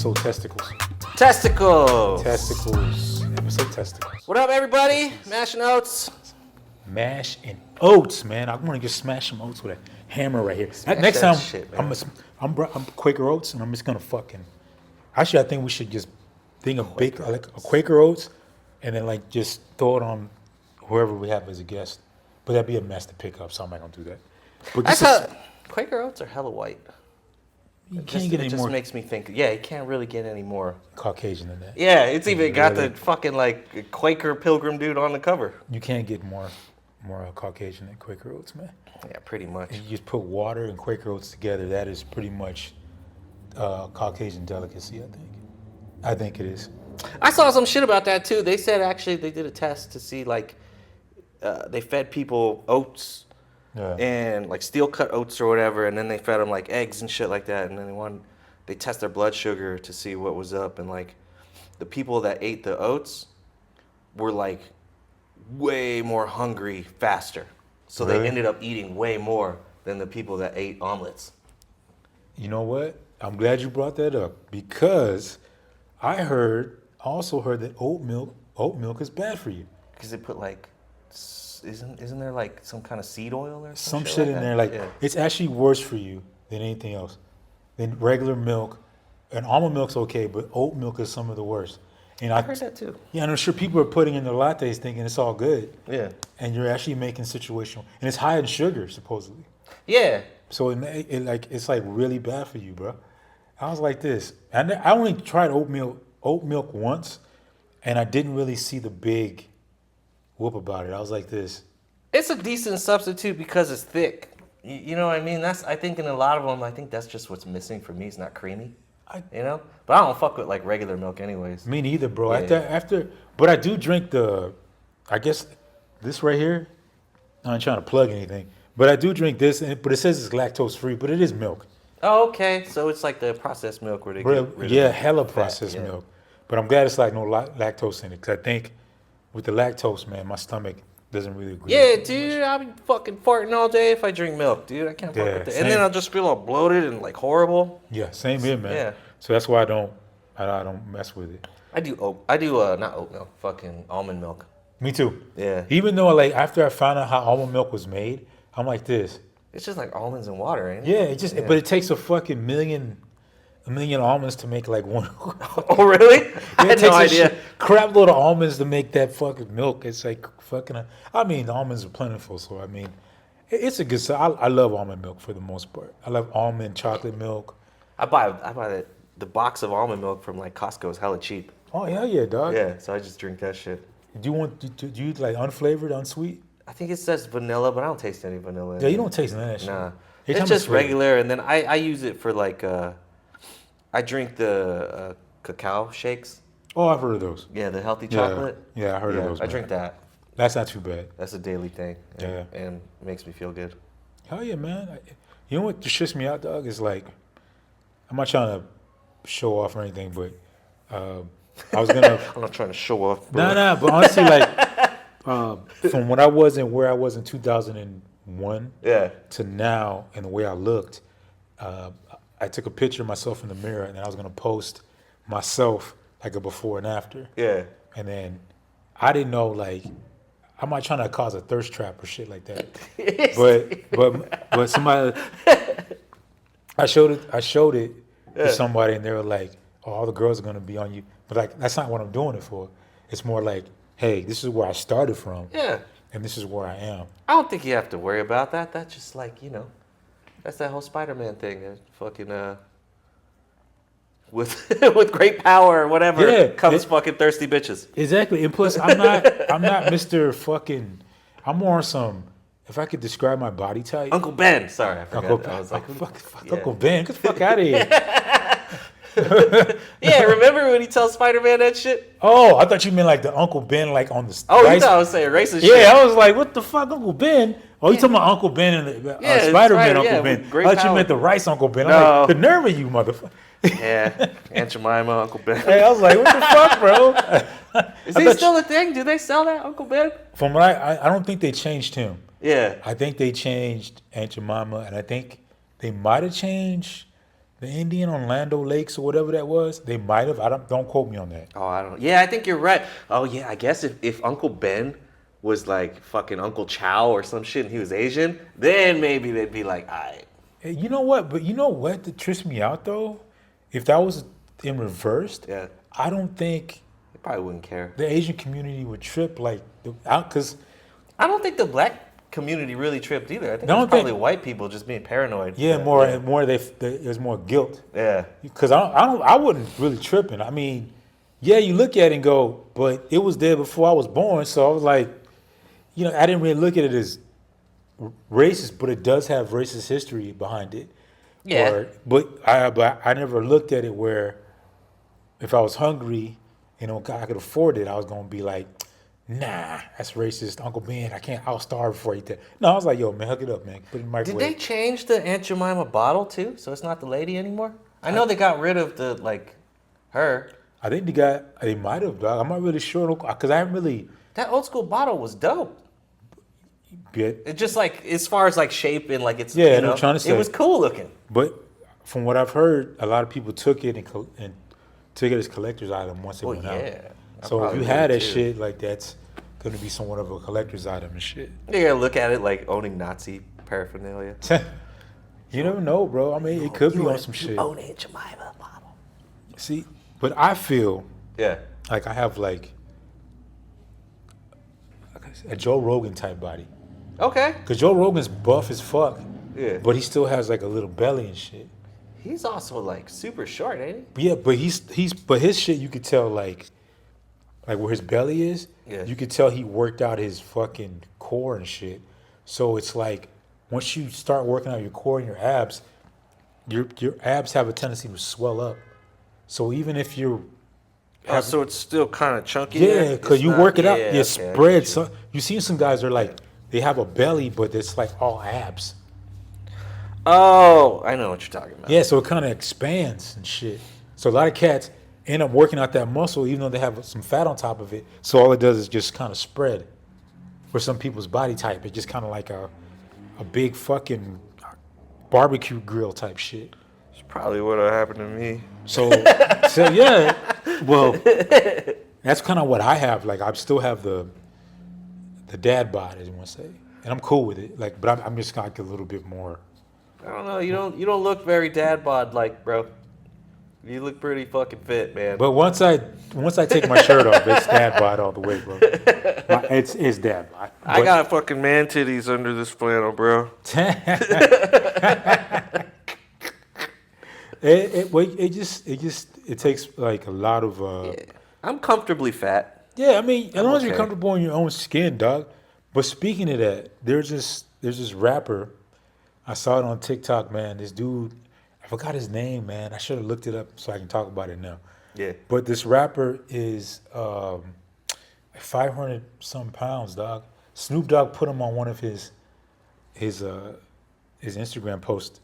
Episode testicles. Testicles. Testicles. Episode testicles. What up, everybody? Mash Oats. Mash and oats, man. I want to just smash some oats with a hammer right here. Next that time, shit, I'm Quaker Oats, and I'm just gonna fucking. Actually, I think we should just think of big like a Quaker Oats, and then like just throw it on whoever we have as a guest. But that'd be a mess to pick up, so I'm not gonna do that. But Quaker Oats are hella white. You can't get any more. It just makes me think. Yeah, you can't really get any more Caucasian than that. Yeah, it's even got the fucking like Quaker Pilgrim dude on the cover. You can't get more Caucasian than Quaker Oats, man. Yeah, pretty much. And you just put water and Quaker Oats together. That is pretty much Caucasian delicacy, I think. I think it is. I saw some shit about that too. They said actually they did a test to see like they fed people oats and like steel cut oats or whatever, and then they fed them like eggs and shit like that, and then they test their blood sugar to see what was up, and like the people that ate the oats were like way more hungry faster. So Really? They ended up eating way more than the people that ate omelets. You know what? I'm glad you brought that up because I also heard that oat milk is bad for you. Because they put like, isn't there like some kind of seed oil or some shit in there? Like it's actually worse for you than anything else, than regular milk. And almond milk's okay, but oat milk is some of the worst. And I heard that too. Yeah, and I'm sure people are putting in their lattes thinking it's all good. Yeah. And you're actually making situational, and it's high in sugar supposedly. Yeah. So it's like really bad for you, bro. I was like this. I only tried oat milk once, and I didn't really see the big whoop about it. I was like this. It's a decent substitute because it's thick. You know what I mean? I think in a lot of them, I think that's just what's missing for me. It's not creamy. But I don't fuck with like regular milk anyways. Me neither, bro. Yeah. But I do drink I guess this right here. I'm not trying to plug anything, but I do drink this, but it says it's lactose free, but it is milk. Oh, okay. So it's like the processed milk where they get rid of hella processed milk. But I'm glad it's like no lactose in it, because I think with the lactose, man, my stomach doesn't really agree. Yeah, dude, I'll be fucking farting all day if I drink milk, dude. I can't fuck with it. And then I'll just feel all bloated and like horrible. Yeah, same here, man. Yeah. So that's why I don't mess with it. I do not oat milk, fucking almond milk. Me too. Yeah. Even though like after I found out how almond milk was made, I'm like this. It's just like almonds and water, ain't it? Yeah, but it takes a fucking million almonds to make like one. Oh, really? I had no idea. Crap load of almonds to make that fucking milk. It's like fucking. I mean, the almonds are plentiful, so I mean, it's a good. I love almond milk for the most part. I love almond chocolate milk. I buy the box of almond milk from like Costco is hella cheap. Oh hell yeah, dog. Yeah, so I just drink that shit. Do you like unflavored, unsweet? I think it says vanilla, but I don't taste any vanilla. Yeah, you don't taste none of that shit. Nah, it's just regular, and then I use it for like I drink the cacao shakes. Oh, I've heard of those. Yeah, the healthy chocolate. Yeah, I heard of those. I drink that. That's not too bad. That's a daily thing. And it makes me feel good. Hell yeah, man. You know what just shits me out, dog? Is like, I'm not trying to show off or anything, but I was gonna. I'm not trying to show off. Bro. Nah, but honestly, like, from when I was and where I was in 2001 to now, and the way I looked, I took a picture of myself in the mirror, and I was gonna post myself like a before and after. Yeah. And then I didn't know, like, I'm not trying to cause a thirst trap or shit like that. but somebody, I showed it to somebody, and they were like, "Oh, all the girls are gonna be on you." But like, that's not what I'm doing it for. It's more like, hey, this is where I started from. Yeah. And this is where I am. I don't think you have to worry about that. That's just like, that's that whole Spider-Man thing. Fucking with great power or whatever comes fucking thirsty bitches. Exactly. And plus, I'm not Mr. fucking. I'm more some. If I could describe my body type, Uncle Ben. Sorry, I forgot. I was like, fuck Uncle Ben. Get the fuck out of here. Yeah, remember when he tells Spider-Man that shit? Oh, I thought you meant like the Uncle Ben, like on the. Oh, you thought I was saying racist shit? Yeah, I was like, what the fuck, Uncle Ben? Oh, you talking about Uncle Ben and the Spider-Man Uncle Ben? I thought you meant the rice Uncle Ben. No. I'm like, the nerve of you, motherfucker. Yeah, Aunt Jemima, Uncle Ben. Hey, I was like, what the fuck, bro? Is he still a thing? Do they sell that, Uncle Ben? From what I don't think they changed him. Yeah. I think they changed Aunt Jemima, and I think they might have changed the Indian on Lando Lakes or whatever that was. They might have. Don't quote me on that. Oh, I don't. Yeah, I think you're right. Oh, yeah. I guess if Uncle Ben was like fucking Uncle Chow or some shit, and he was Asian, then maybe they'd be like, "I." Hey, you know what? But you know what that trips me out though? If that was in reversed, Yeah, I don't think they probably wouldn't care. the Asian community would trip like out because I don't think the black community really tripped either. I think I it was don't probably think- white people just being paranoid. yeah, more there's more guilt Yeah. because I wouldn't really tripping. I mean, yeah, you look at it and go, but it was there before I was born, so I was like, you know, I didn't really look at it as racist, but it does have racist history behind it. Yeah. But I never looked at it where if I was hungry, you know, I could afford it, I was gonna be like, nah, that's racist, Uncle Ben. I'll starve before I eat that. No, I was like, yo, man, hook it up, man. Put it in the Did microwave. they change the Aunt Jemima bottle too? So it's not the lady anymore? I know they got rid of the, like, her. I think they might have, dog. I'm not really sure because I haven't really That old school bottle was dope. bit. It just like, as far as like shape and like it's, Yeah, you I know know, what you're trying to it say. was cool looking. But from what I've heard, a lot of people took it and took it as collector's item once it Well, went yeah. out. So if probably you had would, that too. shit, like that's gonna be somewhat of a collector's item and shit. You gotta look at it like owning Nazi paraphernalia. You never know, bro. I mean, it could be on some shit. Own Aunt Jemima bottle. See, but I feel Yeah. like I have like a Joe Rogan type body. Okay. Cause Joe Rogan's buff as fuck, Yeah. but he still has like a little belly and shit. He's also like super short, ain't he? But yeah, but his shit you could tell like where his belly is. Yeah. You could tell he worked out his fucking core and shit. So it's like once you start working out your core and your abs, your abs have a tendency to swell up. So even if you're So it's still kind of chunky. yeah, there? because It's you not- work it out, yeah, you okay, I spread. get you. So you seen some guys are like they have a belly, but it's like all abs. Oh, I know what you're talking about. Yeah, so it kind of expands and shit. So a lot of cats end up working out that muscle, even though they have some fat on top of it. So all it does is just kind of spread. For some people's body type, it's just kind of like a big fucking barbecue grill type shit. It's probably what happened to me. So yeah, well, that's kind of what I have. Like I still have the dad bod, as you want to say, and I'm cool with it. Like, but I'm just like a little bit more. I don't know. You don't look very dad bod like, bro. You look pretty fucking fit, man. But once I take my shirt off, it's dad bod all the way, bro. It's dad bod. I got fucking man titties under this flannel, bro. It takes like a lot of I'm comfortably fat. yeah. I mean, as long as you're okay. comfortable in your own skin, dog. But speaking of that, there's this rapper. I saw it on TikTok, man. This dude, I forgot his name, man. I should have looked it up so I can talk about it now. Yeah. But this rapper is 500 some pounds, dog. Snoop Dogg put him on one of his Instagram posts,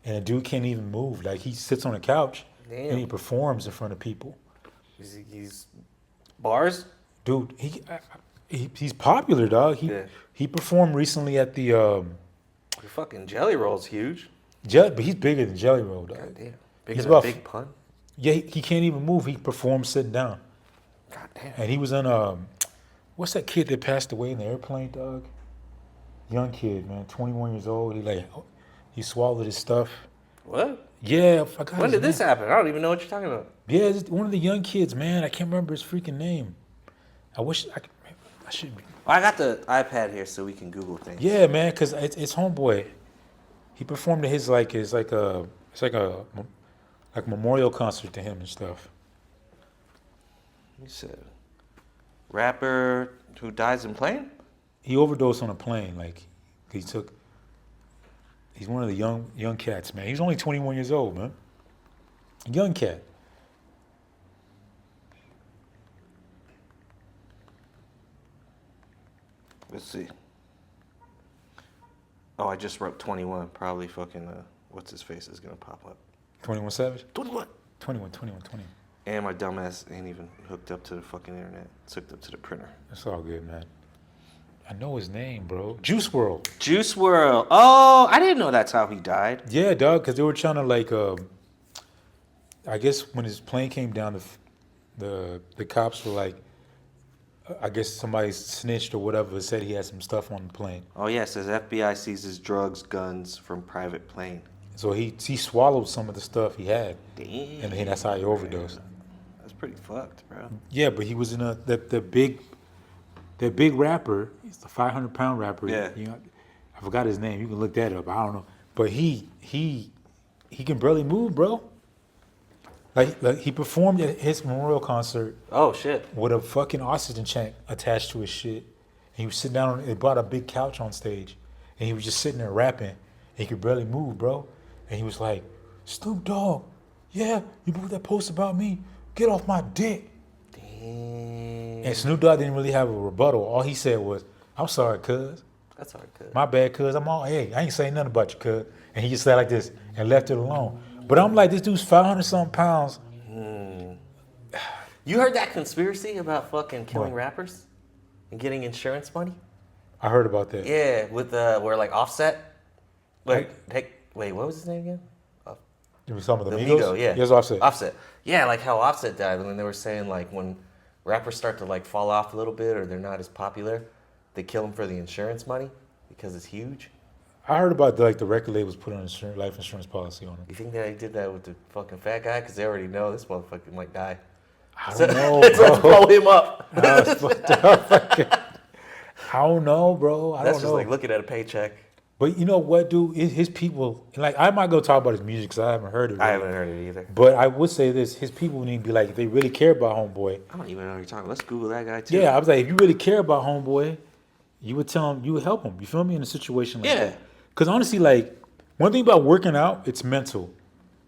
and the dude can't even move. Like he sits on a couch and he Damn. performs in front of people. He's bars. Dude, he's popular, dog. He performed recently at the Your fucking Jelly Roll's huge. but he's bigger than Jelly Roll, dog. God damn. Bigger He's than a about Big Pun. Yeah, he can't even move. He performed sitting down, God damn. and he was in what's that kid that passed away in the airplane, dog? Young kid, man, 21 years old. He swallowed his stuff. What? Yeah, I forgot. When his did this name. happen? I don't even know what you're talking about. Yeah, it's one of the young kids, man. I can't remember his freaking name. I wish I should. I got the iPad here so we can Google things. Yeah, man, cause it's homeboy. He performed at his like a memorial concert to him and stuff. You said rapper who dies in plane? He overdosed on a plane. Like he's one of the young cats, man. He's only 21 years old, man. Young cat. Let's see. Oh, I just wrote 21. Probably fucking what's his face is gonna pop up. 21 Savage? 21. 21. And my dumbass ain't even hooked up to the fucking internet. It's hooked up to the printer. That's all good, man. I know his name, bro. Juice WRLD. Juice WRLD. Oh, I didn't know that's how he died. Yeah, dog, because they were trying to like I guess when his plane came down, the cops were like, I guess somebody snitched or whatever, said he had some stuff on the plane. Oh yeah, it says FBI seizes drugs, guns from private plane. So he swallowed some of the stuff he had, Damn. and that's how he overdosed. That's pretty fucked, bro. Yeah, but he was in the big rapper. He's the 500-pound rapper. Yeah. You know, I forgot his name. You can look that up. I don't know, but he can barely move, bro. Like he performed at his memorial concert. Oh shit. With a fucking oxygen tank attached to his shit. And he was sitting down they brought a big couch on stage. And he was just sitting there rapping. And he could barely move, bro. And he was like, Snoop Dogg, yeah, you put that post about me? Get off my dick. Damn. And Snoop Dogg didn't really have a rebuttal. All he said was, I'm sorry, cuz. That's all right, cuz. My bad, cuz. Hey, I ain't saying nothing about you, cuz. And he just said like this and left it alone. But I'm like, this dude's 500-something pounds. You heard that conspiracy about fucking killing What? rappers and getting insurance money? I heard about that. Yeah, with where like Offset. Wait, what was his name again? You were talking about the Migos, Migos? yeah. Yes, Offset. Offset. Yeah, like how Offset died. And then they were saying like when rappers start to like fall off a little bit or they're not as popular, they kill them for the insurance money because it's huge. I heard about the record labels put on life insurance policy on them. You think they did that with the fucking fat guy? Because they already know this motherfucker might die. I don't know, So let's bro. blow him up. I was fucked up. I don't know, bro. I That's don't just know. like looking at a paycheck. But you know what, dude? His people, like, I might go talk about his music because I haven't heard it. I Really. haven't heard it either. But I would say this: his people need to be like, if they really care about Homeboy. I don't even know what you're talking about. Let's Google that guy too. Yeah, I was like, if you really care about Homeboy, you would tell him, you would help him. You feel me? In a situation like that. Because honestly, like, one thing about working out, it's mental.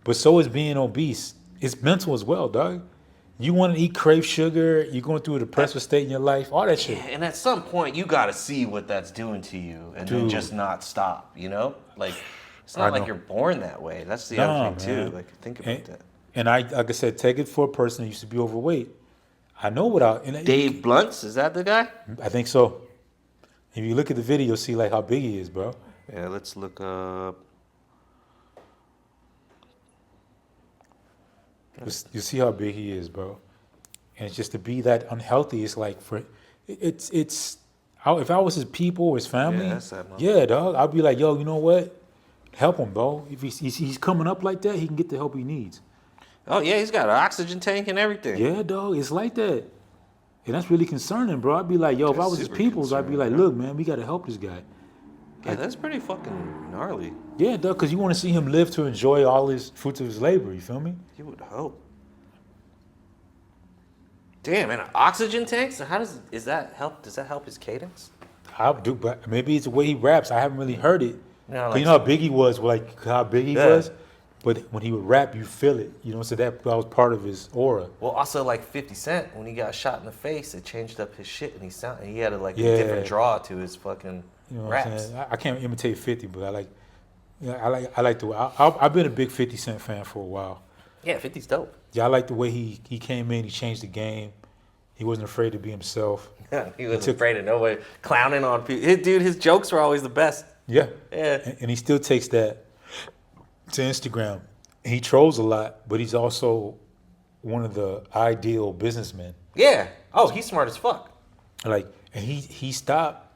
But so is being obese. It's mental as well, dog. You want to eat, crave sugar, you're going through a depressive state in your life, all that shit. Yeah, and at some point you gotta see what that's doing to you and then Dude. just not stop, you know? Like it's I not like know. you're born that way. That's the Nah, other thing man. too. Like think about that. And I, like I said, take it for a person that used to be overweight. I know without. And Dave Blunts, is that the guy? I think so. If you look at the video, you'll see like how big he is, bro. Yeah, let's look up. You see how big he is, bro. And it's just to be that unhealthy, it's like it's. If I was his people or his family, Yeah, that's sad, man. yeah, dog, I'd be like, yo, you know what? Help him, bro. If he's coming up like that, he can get the help he needs. Oh yeah, he's got an oxygen tank and everything. Yeah, dog, it's like that. And that's really concerning, bro. I'd be like, yo, if I That's was his super peoples, I'd be like, concerning, look, man, we got to help this guy. Yeah, that's pretty fucking gnarly. Yeah, dog, because you want to see him live to enjoy all his fruits of his labor, you feel me? You would hope. Damn, and an oxygen tank? So how does that help his cadence? I do, but maybe it's the way he raps. I haven't really heard it. No, 'Cause like- you know how big he was, like how big he Yeah. was? But when he would rap, you feel it. You know, so that was part of his aura. Well, also like 50 Cent, when he got shot in the face, it changed up his shit, and he had a Yeah. a different draw to his fucking You know what raps. I'm saying? I can't imitate 50, but I like the way. I've been a big 50 Cent fan for a while. Yeah, 50's dope. Yeah, I like the way he came in. He changed the game. He wasn't afraid to be himself. He wasn't afraid of nobody clowning on people. His jokes were always the best. Yeah. Yeah. And he still takes that to Instagram. He trolls a lot, but he's also one of the ideal businessmen. Yeah. Oh, he's smart as fuck. Like, and he stopped.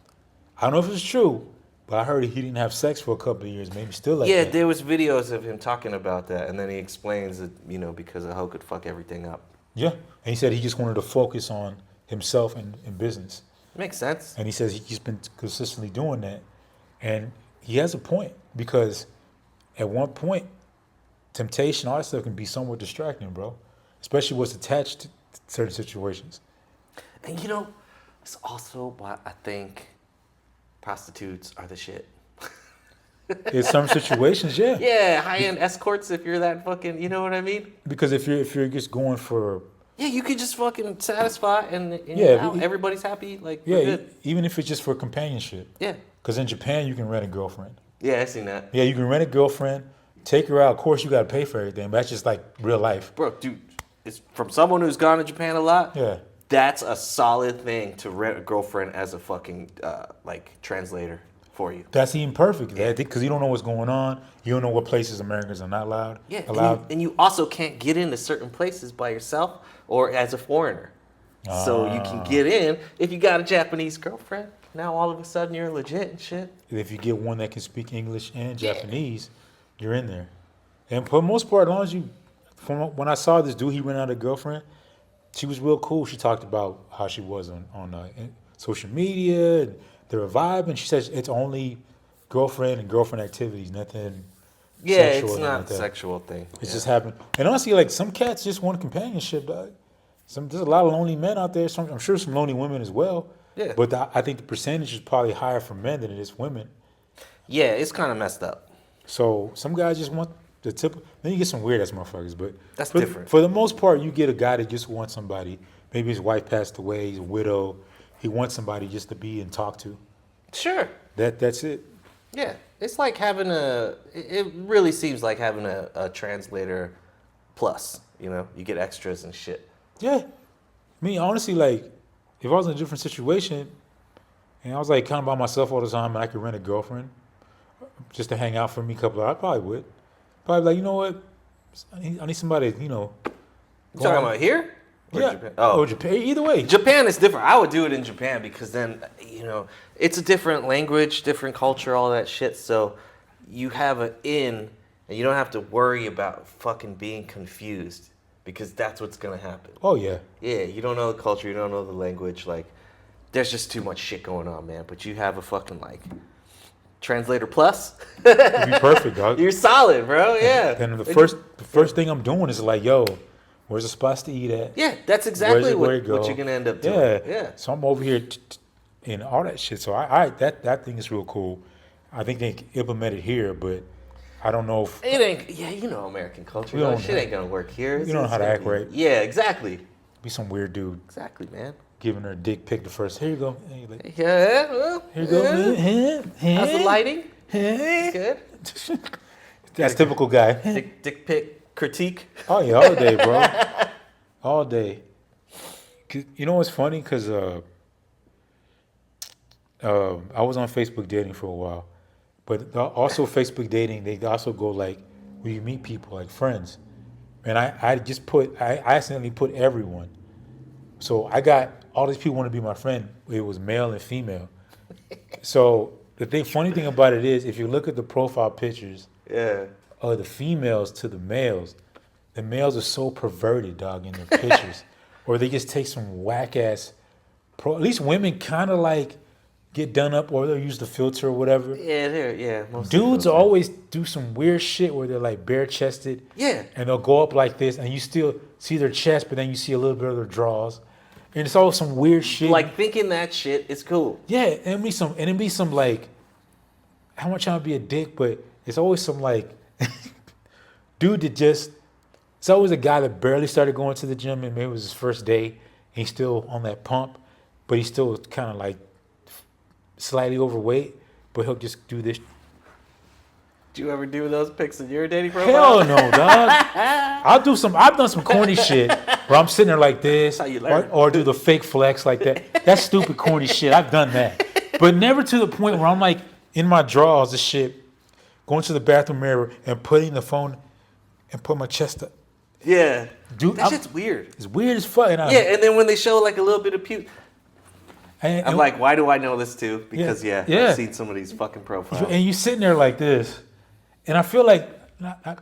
I don't know if it's true, but I heard he didn't have sex for a couple of years. Maybe still like Yeah, that. there was videos of him talking about that, and then he explains that, because a hoe could fuck everything up. Yeah. And he said he just wanted to focus on himself and business. Makes sense. And he says he's been consistently doing that. And he has a point because at one point, temptation, all that stuff can be somewhat distracting, bro. Especially what's attached to certain situations. And it's also why I think prostitutes are the shit. In some situations, yeah. Yeah, high-end escorts if you're that fucking, you know what I mean? Because if you're just going for Yeah, you could just fucking satisfy and Yeah, everybody's happy. Like, yeah, we're good. even if it's just for companionship. Yeah. Because in Japan you can rent a girlfriend. Yeah, I seen that. Yeah, you can rent a girlfriend, take her out. Of course, you got to pay for everything, but that's just like real life. Bro, dude, it's from someone who's gone to Japan a lot. Yeah. That's a solid thing to rent a girlfriend as a fucking translator. for you. That's even perfect. Because you don't know what's going on. You don't know what places Americans are not allowed. Yeah, allowed. and you also can't get into certain places by yourself or as a foreigner. So you can get in if you got a Japanese girlfriend. Now all of a sudden you're legit and shit. If you get one that can speak English and Japanese, you're in there. And for the most part, as long as you, from when I saw this dude, he ran out of a girlfriend. She was real cool. She talked about how she was on social media and the vibe, and she says it's only girlfriend and girlfriend activities, nothing. Yeah, sexual it's not like that. sexual thing. It's just happened. And honestly, like some cats just want companionship, dog. There's a lot of lonely men out there. I'm sure some lonely women as well. Yeah. But I think the percentage is probably higher for men than it is women. Yeah, it's kind of messed up. So some guys just want the tip. Then you get some weird ass motherfuckers, but that's different. For the most part, you get a guy that just wants somebody. Maybe his wife passed away, he's a widow. He wants somebody just to be and talk to. Sure. That's it. Yeah, it's like having it really seems like having a translator plus, you get extras and shit. Yeah. I mean, honestly, like, if I was in a different situation and I was like kind of by myself all the time and I could rent a girlfriend just to hang out for me a couple of hours, I probably would. Probably like, you know what? I need somebody, You talking about here? Or yeah. Japan? Or Japan. Either way. Japan is different. I would do it in Japan because then, it's a different language, different culture, all that shit. So you have an in and you don't have to worry about fucking being confused because that's what's going to happen. Oh, yeah. Yeah, you don't know the culture, you don't know the language. Like, there's just too much shit going on, man. But you have a fucking, translator plus. It'd be perfect, dog. You're solid, bro. Yeah. And the first thing I'm doing is like, yo, where's the spots to eat at? Yeah, that's exactly what you're go? gonna end up doing. Yeah. So I'm over here and all that shit. So I that thing is real cool. I think they can implement it here, but I don't know if it ain't. Yeah, American culture. That shit ain't gonna work here. You don't know how to act right. Yeah, exactly. Be some weird dude. Exactly, man. Giving her a dick pic the first. Here you go. Like, yeah. Well, here you go. How's the lighting? Good. That's typical guy. Dick pic critique. Oh yeah, all day, bro. All day. You know what's funny? Because I was on Facebook dating for a while, but also Facebook dating, they also go like where you meet people like friends, and I accidentally put everyone. So I got all these people want to be my friend. It was male and female. So funny thing about it is, if you look at the profile pictures, of the females to the males are so perverted, dog, in their pictures, or they just take some whack ass. At least women kind of like get done up, or they'll use the filter or whatever. Yeah. Dudes always do some weird shit where they're like bare chested. Yeah. And they'll go up like this, and you still see their chest, but then you see a little bit of their drawers. And it's all some weird shit. Like thinking that shit is cool. Yeah, and it'd be some like, I'm not trying to be a dick, but it's always some like dude that just, it's always a guy that barely started going to the gym and maybe it was his first day and he's still on that pump, but he's still kind of like slightly overweight, but he'll just do this. Do you ever do those pics in your dating profile? Hell no, dog. I've done some corny shit where I'm sitting there like this, or do the fake flex like that. That's stupid corny shit. I've done that, but never to the point where I'm like in my drawers and shit, going to the bathroom mirror and putting the phone and put my chest up. Yeah, dude, that shit's weird. It's weird as fuck. And then when they show like a little bit of puke, I'm like, why do I know this too? Because I've seen some of these fucking profiles. And you sitting there like this. And I feel like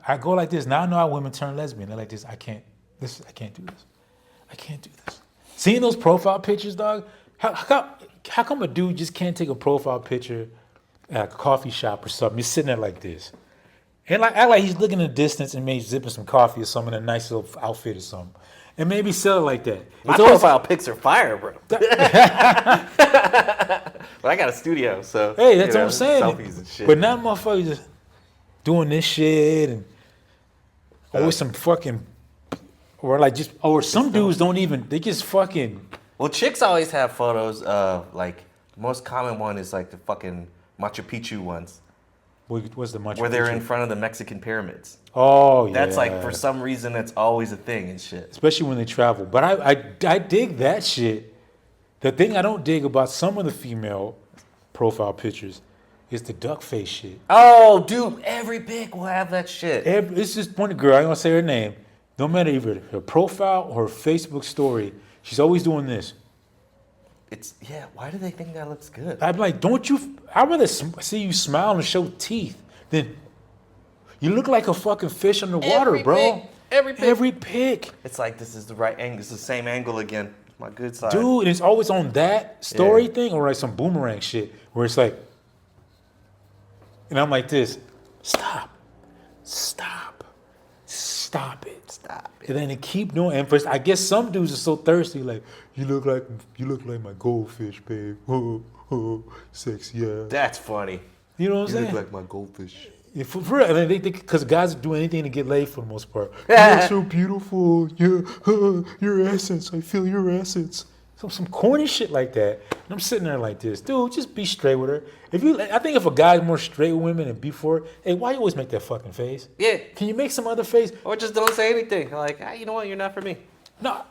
I go like this. Now I know how women turn lesbian. They're like this. I can't do this. I can't do this. Seeing those profile pictures, dog. How come a dude just can't take a profile picture at a coffee shop or something? He's sitting there like this, and act like he's looking in the distance and maybe zipping some coffee or something in a nice little outfit or something, and maybe sell it like that. My profile pics are fire, bro. But I got a studio, so hey, that's what I'm saying. Selfies and shit. But now motherfuckers just doing this shit and always some fucking, or some dudes don't even, they just fucking. Well, chicks always have photos of like, the most common one is like the fucking Machu Picchu ones. What's the Machu Picchu? Where they're in front of the Mexican pyramids. Oh, yeah. That's like, for some reason, that's always a thing and shit. Especially when they travel. But I dig that shit. The thing I don't dig about some of the female profile pictures It's the duck face shit. Oh, dude, every pic will have that shit. It's just one girl. I ain't gonna say her name. No matter either her profile or her Facebook story, she's always doing this. Why do they think that looks good? I'm like, don't you? I'd rather see you smile and show teeth than you look like a fucking fish underwater, Every bro. pic, Every pic. It's like, this is the right angle. It's the same angle again. My good side. Dude, and it's always on that story thing or like some boomerang shit where it's like, and I'm like this, stop it. And then they keep doing, and I guess some dudes are so thirsty, like, you look like my goldfish, babe. Oh, sexy, yeah. That's funny. You know what I'm saying? You look like my goldfish. Yeah, for real, and they because guys do anything to get laid for the most part. You're so beautiful. Your essence. I feel your essence. Some corny shit like that. And I'm sitting there like this, dude. Just be straight with her. I think if a guy's more straight with women and be for it, hey, why you always make that fucking face? Yeah. Can you make some other face? Or just don't say anything. Like, you know what? You're not for me. No,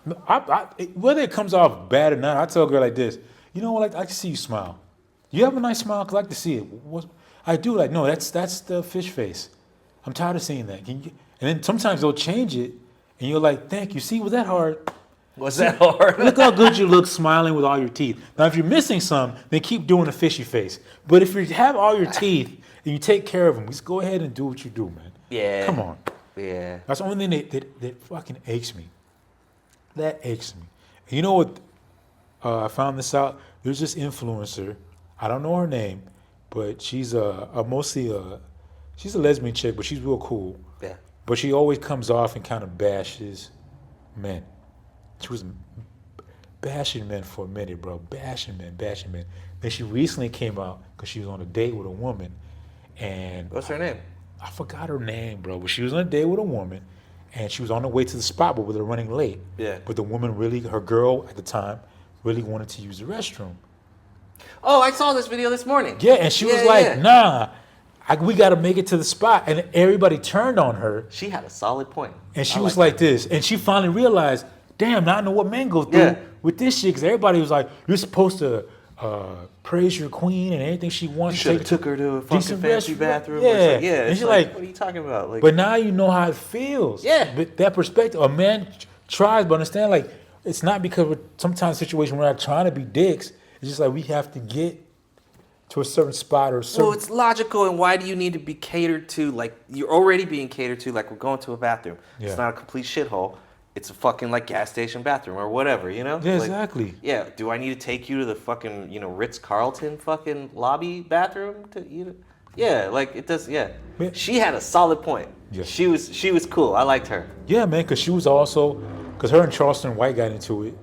whether it comes off bad or not, I tell a girl like this. You know what? I like to see you smile. You have a nice smile. 'Cause I like to see it. I do like, no, that's the fish face. I'm tired of seeing that. And then sometimes they'll change it, and you're like, thank you. See, was that hard? Was that hard? Look how good you look smiling with all your teeth. Now, if you're missing some, then keep doing a fishy face. But if you have all your teeth and you take care of them, just go ahead and do what you do, man. Yeah. Come on. Yeah. That's the only thing that fucking aches me. That aches me. And you know what? I found this out. There's this influencer. I don't know her name, but she's she's a lesbian chick, but she's real cool. Yeah. But she always comes off and kind of bashes men. She was bashing men for a minute, bro. Bashing men. Then she recently came out because she was on a date with a woman. And What's her name? I forgot her name, bro. But she was on a date with a woman. And she was on the way to the spot, but they're running late. Yeah. But the woman her girl at the time, really wanted to use the restroom. Oh, I saw this video this morning. Yeah, and she was like, nah, we got to make it to the spot. And everybody turned on her. She had a solid point. And she was like this. And she finally realized, damn, now I know what men go through with this shit. Because everybody was like, you're supposed to praise your queen and anything she wants. You should have took her to a fucking fancy bathroom. Yeah. And she's like, what are you talking about? Like, but now you know how it feels. Yeah. But that perspective, a man tries, but understand, like, it's not because we're sometimes situations we're not trying to be dicks. It's just like we have to get to a certain spot or certain. Well, it's logical, and why do you need to be catered to? Like, you're already being catered to. Like, we're going to a bathroom. Yeah. It's not a complete shithole. It's a fucking like gas station bathroom or whatever, you know? Yeah, like, exactly. Yeah. Do I need to take you to the fucking Ritz-Carlton fucking lobby bathroom to Yeah, like it does. Yeah. Man. She had a solid point. Yeah. She was cool. I liked her. Yeah, man, because she was also because her and Charleston White got into it,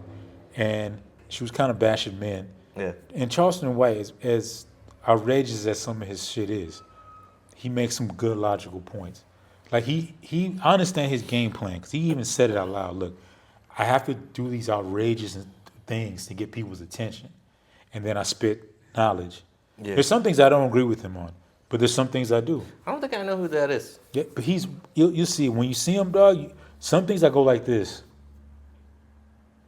and she was kind of bashing men. Yeah. And Charleston White, as outrageous as some of his shit is, he makes some good logical points. Like I understand his game plan because he even said it out loud. Look, I have to do these outrageous things to get people's attention, and then I spit knowledge. Yeah. There's some things I don't agree with him on, but there's some things I do. I don't think I know who that is. Yeah, but you'll see when you see him, dog. Some things I go like this.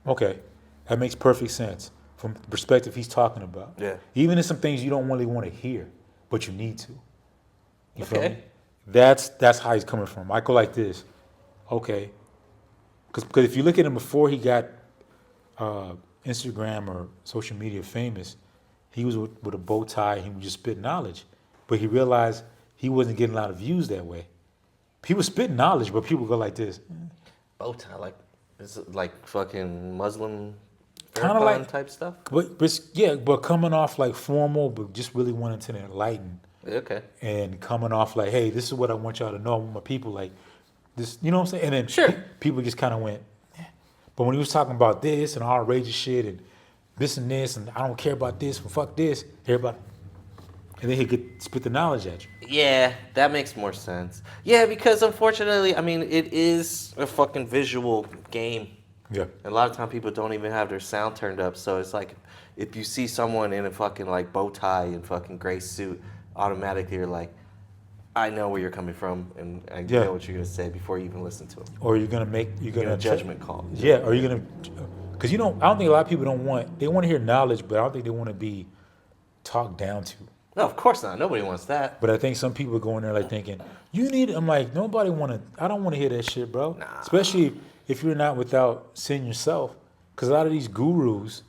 Okay, that makes perfect sense from the perspective he's talking about. Yeah. Even in some things you don't really want to hear, but you need to. You feel Okay. me? That's how he's coming from. I go like this. Okay. Because if you look at him before he got Instagram or social media famous, he was with a bow tie. He would just spit knowledge. But he realized he wasn't getting a lot of views that way. He was spitting knowledge, but people go like this. Bow tie, like is it like fucking Muslim Kind of like type stuff? But coming off like formal, but just really wanting to enlighten. Okay. And coming off like, hey, this is what I want y'all to know. I want my people like this, you know what I'm saying? And then Sure. People just kind of went, eh. But when he was talking about this and outrageous shit and this and I don't care about this and fuck this, everybody. And then he could spit the knowledge at you. Yeah, that makes more sense. Yeah, because unfortunately, I mean, it is a fucking visual game. Yeah. And a lot of time people don't even have their sound turned up. So it's like, if you see someone in a fucking like bow tie and fucking gray suit, automatically you're like, I know where you're coming from, and I know what you're gonna say before you even listen to it. Or you're gonna a judgment call. Yeah, or you're gonna, because I don't think a lot of people they want to hear knowledge, but I don't think they want to be talked down to. No, of course not. Nobody wants that. But I think some people go in there like thinking, you need, I'm like, nobody want to, I don't want to hear that shit, bro. Nah. Especially if you're not without seeing yourself. Because a lot of these gurus,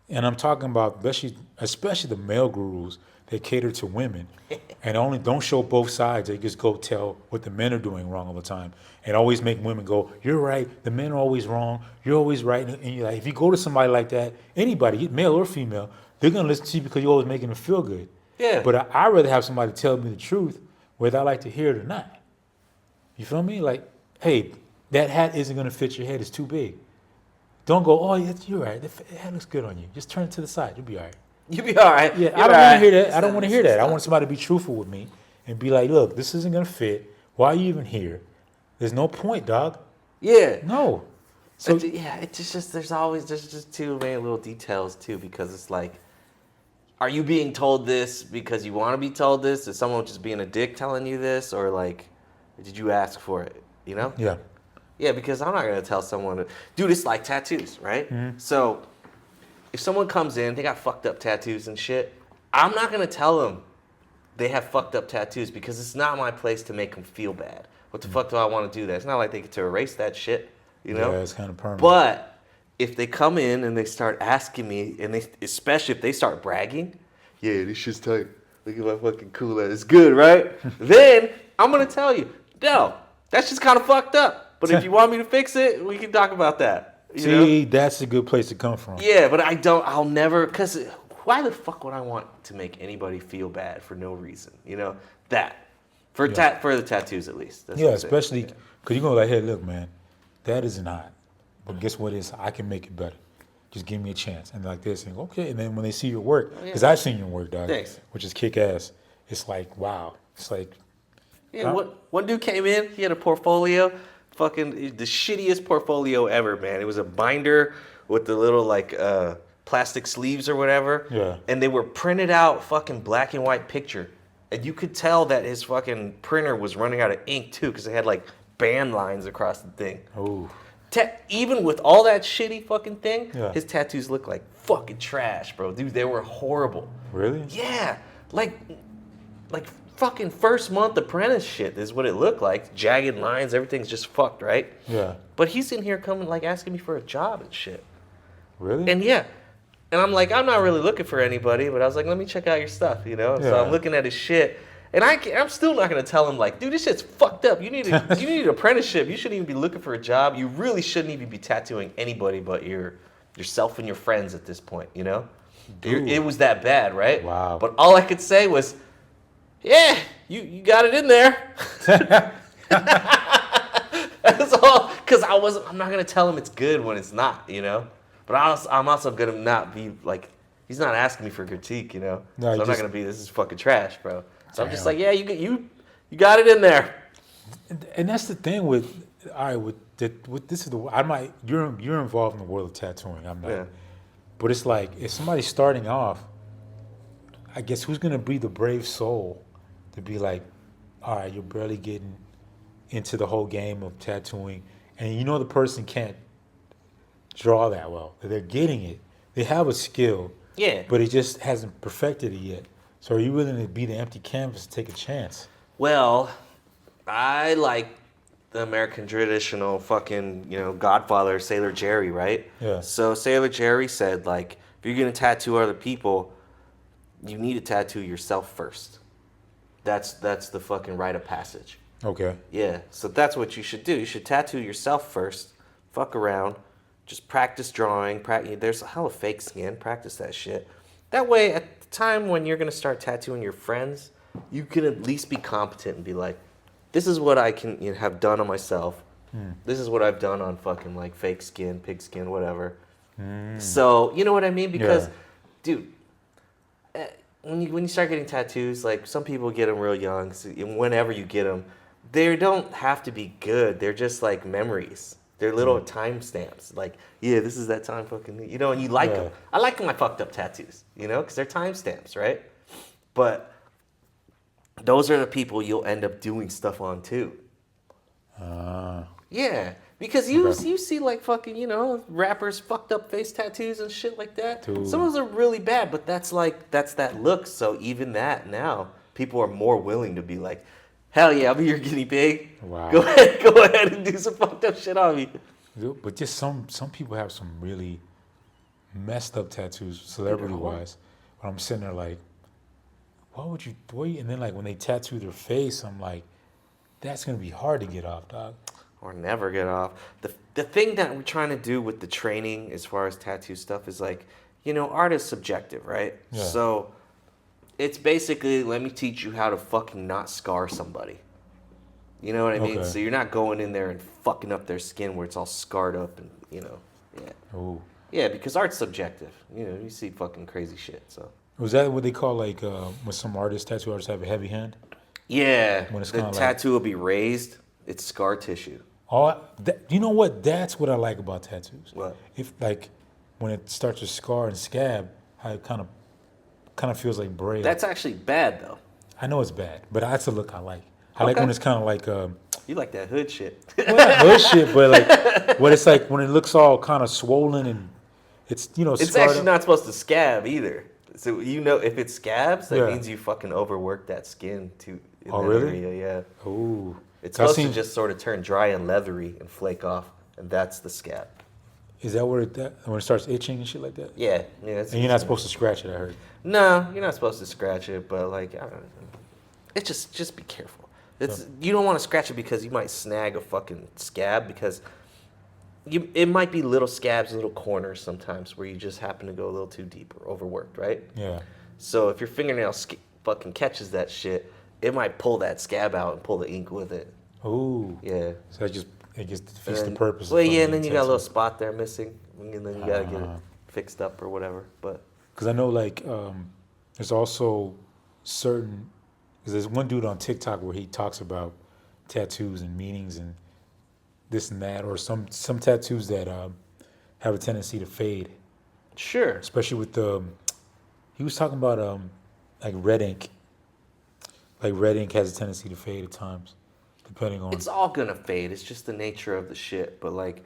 and I'm talking about especially the male gurus, they cater to women and only don't show both sides. They just go tell what the men are doing wrong all the time and always make women go, you're right, the men are always wrong, you're always right. And you're like, if you go to somebody like that, anybody, male or female, they're going to listen to you because you're always making them feel good. Yeah. But I'd rather have somebody tell me the truth, whether I like to hear it or not. You feel me? Like, hey, that hat isn't going to fit your head. It's too big. Don't go, oh, yeah, you're right. The hat looks good on you. Just turn it to the side. You'll be all right. You'll be all right. Yeah, You're I don't all want to right. hear that. I don't want to hear that. I want somebody to be truthful with me and be like, look, this isn't going to fit. Why are you even here? There's no point, dog. Yeah. No. So Yeah, it's just there's just too many little details too, because it's like, are you being told this because you want to be told this? Is someone just being a dick telling you this, or like, did you ask for it? You know? yeah. Yeah, because I'm not gonna tell someone, dude, it's like tattoos, right? Mm-hmm. So if someone comes in, they got fucked up tattoos and shit, I'm not gonna tell them they have fucked up tattoos because it's not my place to make them feel bad. What the fuck do I want to do that? It's not like they get to erase that shit, you know? Yeah, it's kind of permanent. But if they come in and they start asking me, and they, especially if they start bragging, yeah, this shit's tight. Look at my fucking cool ass. It's good, right? Then I'm gonna tell you, no, that's just kind of fucked up. But if you want me to fix it, we can talk about that. You See, know? that's a good place to come from. Yeah, but I'll never, because why the fuck would I want to make anybody feel bad for no reason? You know? That. For the tattoos, at least. That's Yeah, what I'm saying. especially because you're going to like, hey, look, man, that isn't hot. But guess what is? I can make it better. Just give me a chance. And like this, and go, okay. And then when they see your work, because I've seen your work, dog, Thanks. which is kick ass, it's like, wow. It's like, Yeah, one dude came in, he had a portfolio, fucking the shittiest portfolio ever, man. It was a binder with the little like plastic sleeves or whatever. Yeah. And they were printed out fucking black and white picture. And you could tell that his fucking printer was running out of ink too, because it had like band lines across the thing. oh, Even with all that shitty fucking thing, Yeah. his tattoos looked like fucking trash, bro. Dude, they were horrible. really? Yeah, like fucking first month apprentice shit is what it looked like. Jagged lines, everything's just fucked, right? Yeah. But he's in here coming like asking me for a job and shit. Really? And yeah, and I'm like, I'm not really looking for anybody, but I was like, let me check out your stuff, you know? So Yeah. I'm looking at his shit, and I'm still not gonna tell him like, dude, this shit's fucked up. You need an apprenticeship. You shouldn't even be looking for a job. You really shouldn't even be tattooing anybody but yourself and your friends at this point, you know? Dude. It was that bad, right? Wow. But all I could say was, yeah, you got it in there. That's all, because I'm not gonna tell him it's good when it's not, you know. But I'm also gonna not be like, he's not asking me for critique, you know. No, so I'm not gonna be, this is fucking trash, bro. So I'm just like, Damn. yeah, you got it in there. And that's the thing with, all right, with this is the, you're involved in the world of tattooing. I'm not. Yeah. But it's like, if somebody's starting off, I guess who's going to be the brave soul to be like, all right, you're barely getting into the whole game of tattooing, and you know the person can't draw that well. They're getting it. They have a skill, Yeah. but it just hasn't perfected it yet. So are you willing to be the empty canvas to take a chance? Well, I like the American traditional fucking, you know, Godfather, Sailor Jerry, right? Yeah. So Sailor Jerry said, like, if you're gonna tattoo other people, you need to tattoo yourself first. That's the fucking rite of passage. Okay. Yeah. So that's what you should do. You should tattoo yourself first. Fuck around. Just practice drawing. There's a hell of fake skin. Practice that shit. That way, at the time when you're gonna start tattooing your friends, you can at least be competent and be like, this is what I can have done on myself. This is what I've done on fucking like fake skin, pig skin, whatever. So you know what I mean? Because, dude, when you start getting tattoos, like some people get them real young. So whenever you get them, they don't have to be good. They're just like memories. They're little timestamps. Like, yeah, this is that time fucking, you know, and you like them. I like my fucked up tattoos, you know, because they're timestamps, right? But those are the people you'll end up doing stuff on too. Yeah, Because you see like fucking, you know, rappers fucked up face tattoos and shit like that. Dude. Some of those are really bad, but that's that look. So even that now, people are more willing to be like, hell yeah, I'll be your guinea pig. Wow. Go ahead and do some fucked up shit on me. But just some people have some really messed up tattoos, celebrity wise. But I'm sitting there like, and then like when they tattoo their face, I'm like, that's gonna be hard to get off, dog. Or never get off. The thing that we're trying to do with the training as far as tattoo stuff is like, you know, art is subjective, right? Yeah. So it's basically, let me teach you how to fucking not scar somebody. You know what I mean? Okay. So you're not going in there and fucking up their skin where it's all scarred up and, you know, yeah. Oh. Yeah, because art's subjective. You know, you see fucking crazy shit, so. Was that what they call like when some tattoo artists have a heavy hand? Yeah, When it's the kinda tattoo will be raised. It's scar tissue. You know what? That's what I like about tattoos. What? If like when it starts to scar and scab, how it kind of feels like braille. That's actually bad, though. I know it's bad, but that's a look I like. I like when it's kind of like You like that hood shit. well, not hood shit, but like when it's like when it looks all kind of swollen and it's It's scarred actually up. not supposed to scab either. So you know, if it scabs, that Yeah. means you fucking overworked that skin in Oh, that really? area. Yeah, Ooh. it's I've supposed seen- to just sort of turn dry and leathery and flake off, and that's the scab. Is that where when it starts itching and shit like that? Yeah, yeah. It's, And you're not supposed to scratch it, I heard. No, you're not supposed to scratch it, but like, I don't know. It's just be careful. You don't want to scratch it because you might snag a fucking scab because it might be little scabs, little corners sometimes where you just happen to go a little too deep or overworked, right? Yeah. So if your fingernail fucking catches that shit, it might pull that scab out and pull the ink with it. Ooh. Yeah. So it just defeats the then- purpose. Well, of yeah, and fucking then you got a little tattoo. spot there missing, and then you gotta get it fixed up or whatever. But Because I know, like, there's also certain. Because there's one dude on TikTok where he talks about tattoos and meanings and this and that, or some tattoos that have a tendency to fade, sure, especially with the. He was talking about like red ink. Like red ink has a tendency to fade at times, depending on. it's all gonna fade. It's just the nature of the shit. But like,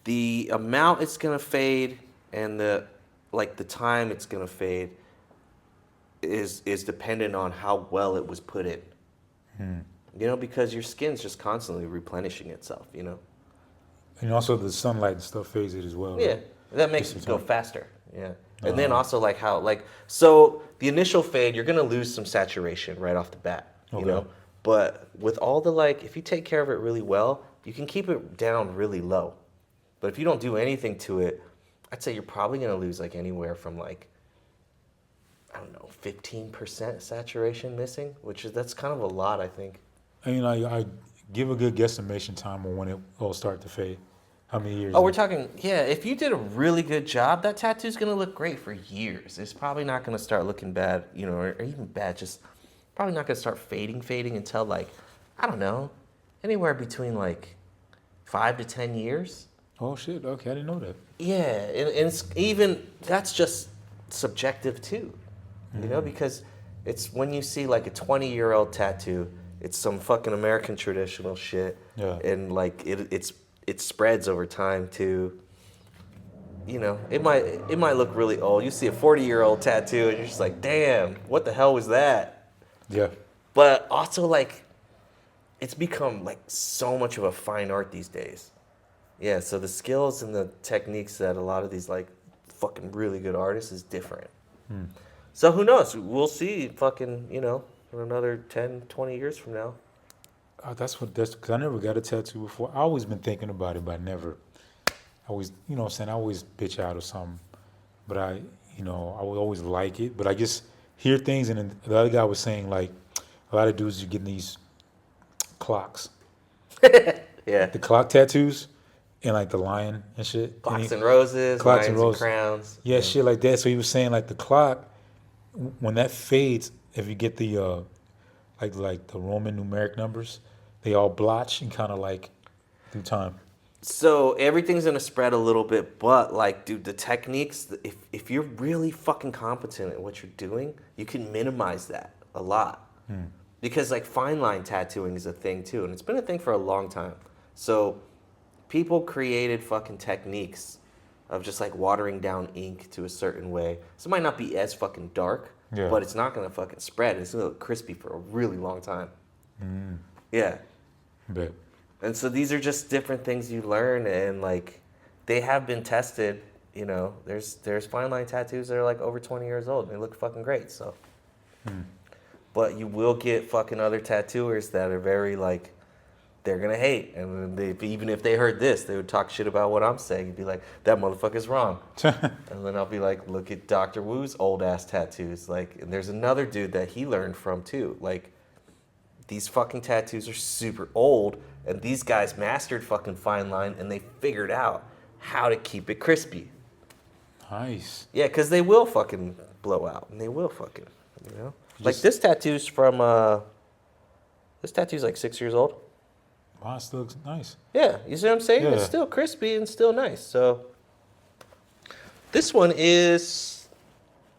the amount it's gonna fade and the time it's gonna fade is dependent on how well it was put in. You know, because your skin's just constantly replenishing itself. You know. And also the sunlight and stuff fades it as well. Yeah, right? that makes Just it in go time. faster. Yeah, and then also like how so the initial fade, you're gonna lose some saturation right off the bat. You Okay. know, but with all the if you take care of it really well, you can keep it down really low. But if you don't do anything to it, I'd say you're probably gonna lose like anywhere from I don't know, 15% saturation missing, that's kind of a lot, I think. And you know, I give a good guesstimation time on when it will start to fade. How many years? Oh, we're talking, yeah, if you did a really good job, that tattoo's going to look great for years. It's probably not going to start looking bad, you know, or even bad, just probably not going to start fading until I don't know, anywhere between 5 to 10 years. Oh shit! Okay, I didn't know that. Yeah, and it's even, that's just subjective too, you know, because it's when you see a 20-year-old tattoo, it's some fucking American traditional shit. Yeah. And it spreads over time too. You know, it might look really old. You see a 40-year-old tattoo and you're just like, damn, what the hell was that? Yeah. But also it's become so much of a fine art these days. Yeah, so the skills and the techniques that a lot of these fucking really good artists is different. So who knows? We'll see fucking, you know, in another 10, 20 years from now. That's because I never got a tattoo before. I always been thinking about it, but I never. I always, you know what I'm saying, I always bitch out or something. But I would always like it. But I just hear things, and then the other guy was saying a lot of dudes are getting these clocks. Yeah. The clock tattoos and the lion and shit. Clocks and roses, Clocks lions and and roses. crowns. Yeah, shit like that. So he was saying the clock, when that fades, if you get the the Roman numeric numbers, they all blotch and kind of through time. So everything's gonna spread a little bit, but dude, the techniques, if you're really fucking competent at what you're doing, you can minimize that a lot. Because fine line tattooing is a thing too, and it's been a thing for a long time. So people created fucking techniques of just like watering down ink to a certain way. So it might not be as fucking dark, but it's not gonna fucking spread. It's gonna look crispy for a really long time. Yeah. Bet. And so these are just different things you learn, and like they have been tested. You know, there's fine line tattoos that are like over 20 years old and they look fucking great. So, but you will get fucking other tattooers that are very like, they're gonna hate, and even if they heard this, they would talk shit about what I'm saying. You'd be like, that motherfucker's wrong. And then I'll be like, look at Dr. Wu's old ass tattoos. Like, and there's another dude that he learned from too. Like, these fucking tattoos are super old, and these guys mastered fucking fine line, and they figured out how to keep it crispy. Nice. Yeah, because they will fucking blow out, and they will fucking, you know? Like, this tattoo's from, this tattoo's like 6 years old. Wow, it still looks nice. Yeah, you see what I'm saying? Yeah. It's still crispy and still nice. So, this one is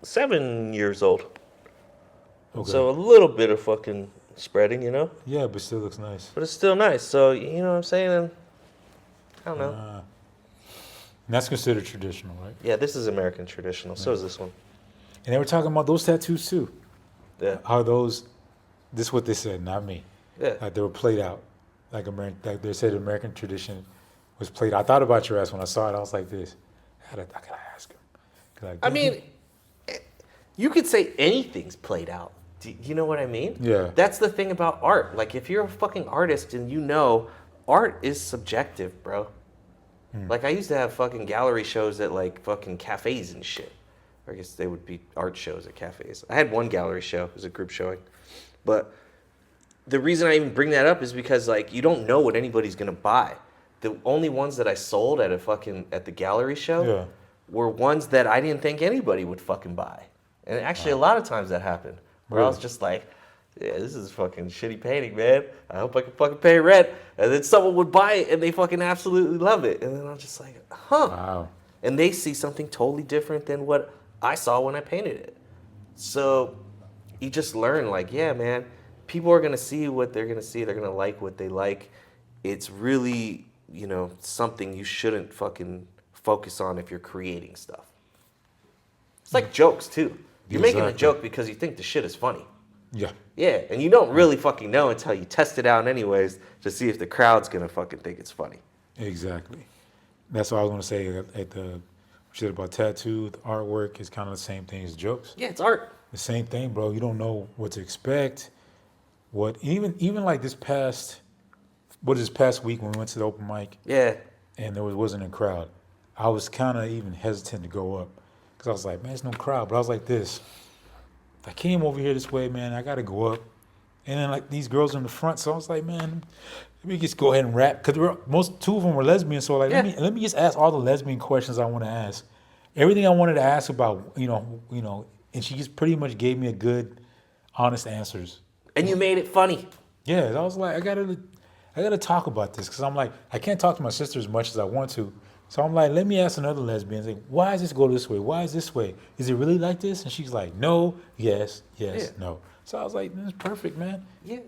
7 years old. Okay. So, a little bit of fucking spreading, you know? Yeah, but still looks nice. But it's still nice. So, you know what I'm saying? And I don't know. And that's considered traditional, right? Yeah, this is American traditional. So is this one. And they were talking about those tattoos too. Yeah. How those, this is what they said, not me. Yeah. Like they were played out. Like they said American tradition was played out. I thought about your ass when I saw it. I was like this. I gotta ask him. Like, I mean, you could say anything's played out. Do you know what I mean? Yeah. That's the thing about art. Like, if you're a fucking artist and you know, art is subjective, bro. Like, I used to have fucking gallery shows at, like, fucking cafes and shit. Or I guess they would be art shows at cafes. I had one gallery show. It was a group showing. But the reason I even bring that up is because, like, you don't know what anybody's going to buy. The only ones that I sold at the gallery show were ones that I didn't think anybody would fucking buy. And actually, a lot of times that happened. Where I was just like, yeah, this is fucking shitty painting, man. I hope I can fucking pay rent. And then someone would buy it and they fucking absolutely love it. And then I'm just like, huh. Wow. And they see something totally different than what I saw when I painted it. So you just learn, like, yeah, man, people are going to see what they're going to see. They're going to like what they like. It's really, you know, something you shouldn't fucking focus on if you're creating stuff. It's like jokes, too. You're making a joke because you think the shit is funny. Yeah. Yeah, and you don't really fucking know until you test it out anyways to see if the crowd's gonna fucking think it's funny. Exactly. That's what I was gonna say at the shit about tattoo, the artwork is kind of the same thing as jokes. Yeah, it's art. The same thing, bro. You don't know what to expect. Even like this past week when we went to the open mic. Yeah. And there wasn't a crowd. I was kind of even hesitant to go up because I was like, man, there's no crowd. But I was like this. I came over here this way, man. I got to go up. And then, like, these girls in the front. So I was like, man, let me just go ahead and rap. Because two of them were lesbians. So, like, let me just ask all the lesbian questions I want to ask. Everything I wanted to ask about, you know, and she just pretty much gave me a good, honest answers. And you made it funny. Yeah. I was like, I gotta talk about this. Because I'm like, I can't talk to my sister as much as I want to. So I'm like, let me ask another lesbian, like, why does this go this way? Why is this way? Is it really like this? And she's like, no, yes, no. So I was like, this is perfect, man. Yeah.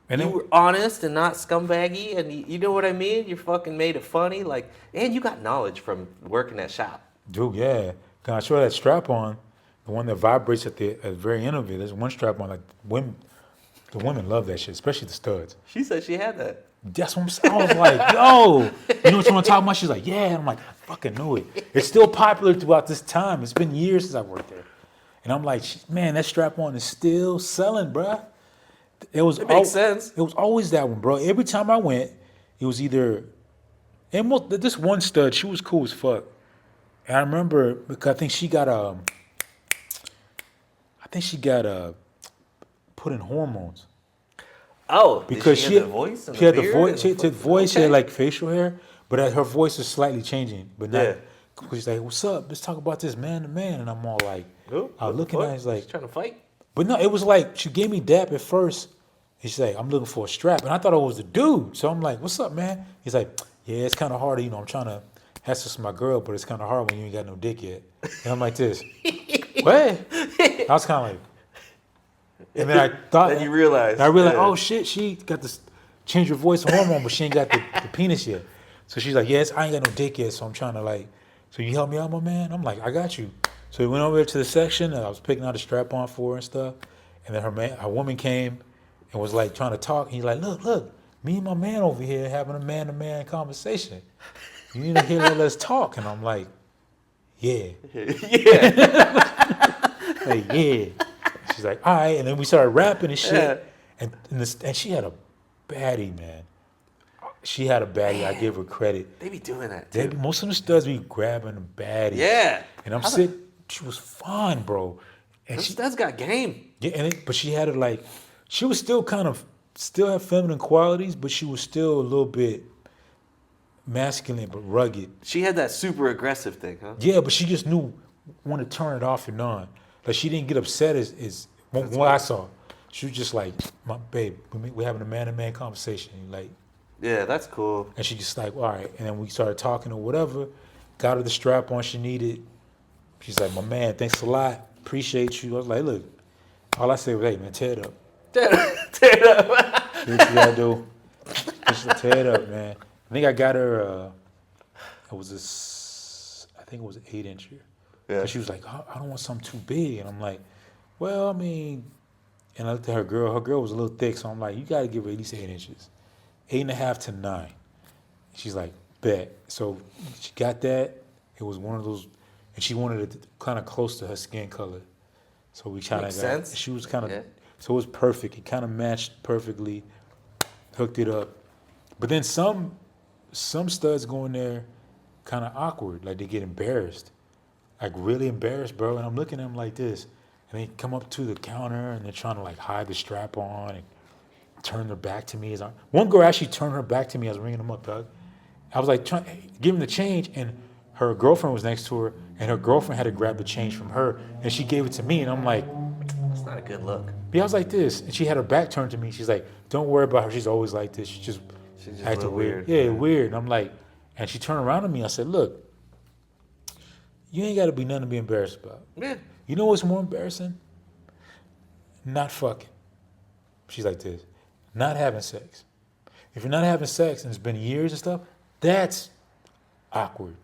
And you were honest and not scumbaggy, and you know what I mean? You fucking made it funny, like, and you got knowledge from working that shop. Dude, yeah. Can I show that strap on? The one that vibrates at the very end of it. There's one strap on, like, the women love that shit, especially the studs. She said she had that. That's what I'm saying. I was like, yo, you know what you want to talk about? She's like, yeah. And I'm like, I fucking knew it. It's still popular throughout this time. It's been years since I worked there. And I'm like, man, that strap-on is still selling, bruh. It makes sense. It was always that one, bro. Every time I went, it was either, and this one stud, she was cool as fuck. And I remember, because I think she got put in hormones. Oh, because she had the voice. She had the voice. She had the voice. She had like facial hair, but her voice was slightly changing. But not. She's like, "What's up? Let's talk about this man to man." And I'm all like, I was looking at her, like, she's trying to fight. But no, it was like she gave me dap at first. And she's like, "I'm looking for a strap," and I thought it was a dude. So I'm like, "What's up, man?" He's like, "Yeah, it's kind of hard. You know, I'm trying to have sex with my girl, but it's kind of hard when you ain't got no dick yet." And I'm like, "This, what?" I was kind of like. And then I thought. Then you realized. Oh shit, she got this change her voice hormone, but she ain't got the penis yet. So she's like, yes, I ain't got no dick yet, so I'm trying to like, so you help me out, my man? I'm like, I got you. So we went over to the section, and I was picking out a strap on for her and stuff. And then her woman came and was like trying to talk. And he's like, look, me and my man over here having a man-to-man conversation. You need to hear us talk. And I'm like, yeah. Yeah. Like, yeah. She's like, all right. And then we started rapping and shit. Yeah. And she had a baddie, man. She had a baddie. Man, I give her credit. They be doing that too. Most of the studs be grabbing the baddies. Yeah. And I'm sitting. She was fine, bro. And those studs got game. Yeah, but she had it like, she was still still have feminine qualities, but she was still a little bit masculine but rugged. She had that super aggressive thing, huh? Yeah, but she just knew when to turn it off and on. Like she didn't get upset as what I saw. She was just like, my babe, we're having a man-to-man conversation. Like, yeah, that's cool. And she just like, all right. And then we started talking or whatever. Got her the strap on she needed. She's like, my man, thanks a lot. Appreciate you. I was like, look, all I said was, hey, man, tear it up. Tear it up. See what you gotta do. Just tear it up, man. I think I got her, I think it was an 8-incher. Yeah. And she was like, I don't want something too big. And I'm like, well, I mean, and I looked at her girl. Her girl was a little thick, so I'm like, you gotta give her at least 8 inches. 8.5 to 9. She's like, bet. So she got that. It was one of those, and she wanted it kind of close to her skin color. So we kind of got sense. She was kind of, so it was perfect. It kind of matched perfectly, hooked it up. But then some studs go in there kind of awkward, like they get embarrassed, like really embarrassed, bro. And I'm looking at them like this, and they come up to the counter and they're trying to like hide the strap on and turn their back to me. One girl actually turned her back to me. I was ringing them up, Doug. I was like, give him the change, and her girlfriend was next to her, and her girlfriend had to grab the change from her, and she gave it to me, and I'm like, that's not a good look. Yeah, I was like this, and she had her back turned to me. She's like, don't worry about her. She's always like this. She's just acting weird. Yeah, weird. And I'm like, and she turned around to me. I said, look, you ain't got to be nothing to be embarrassed about. Yeah. You know what's more embarrassing? Not fucking. She's like this. Not having sex. If you're not having sex and it's been years and stuff, that's awkward.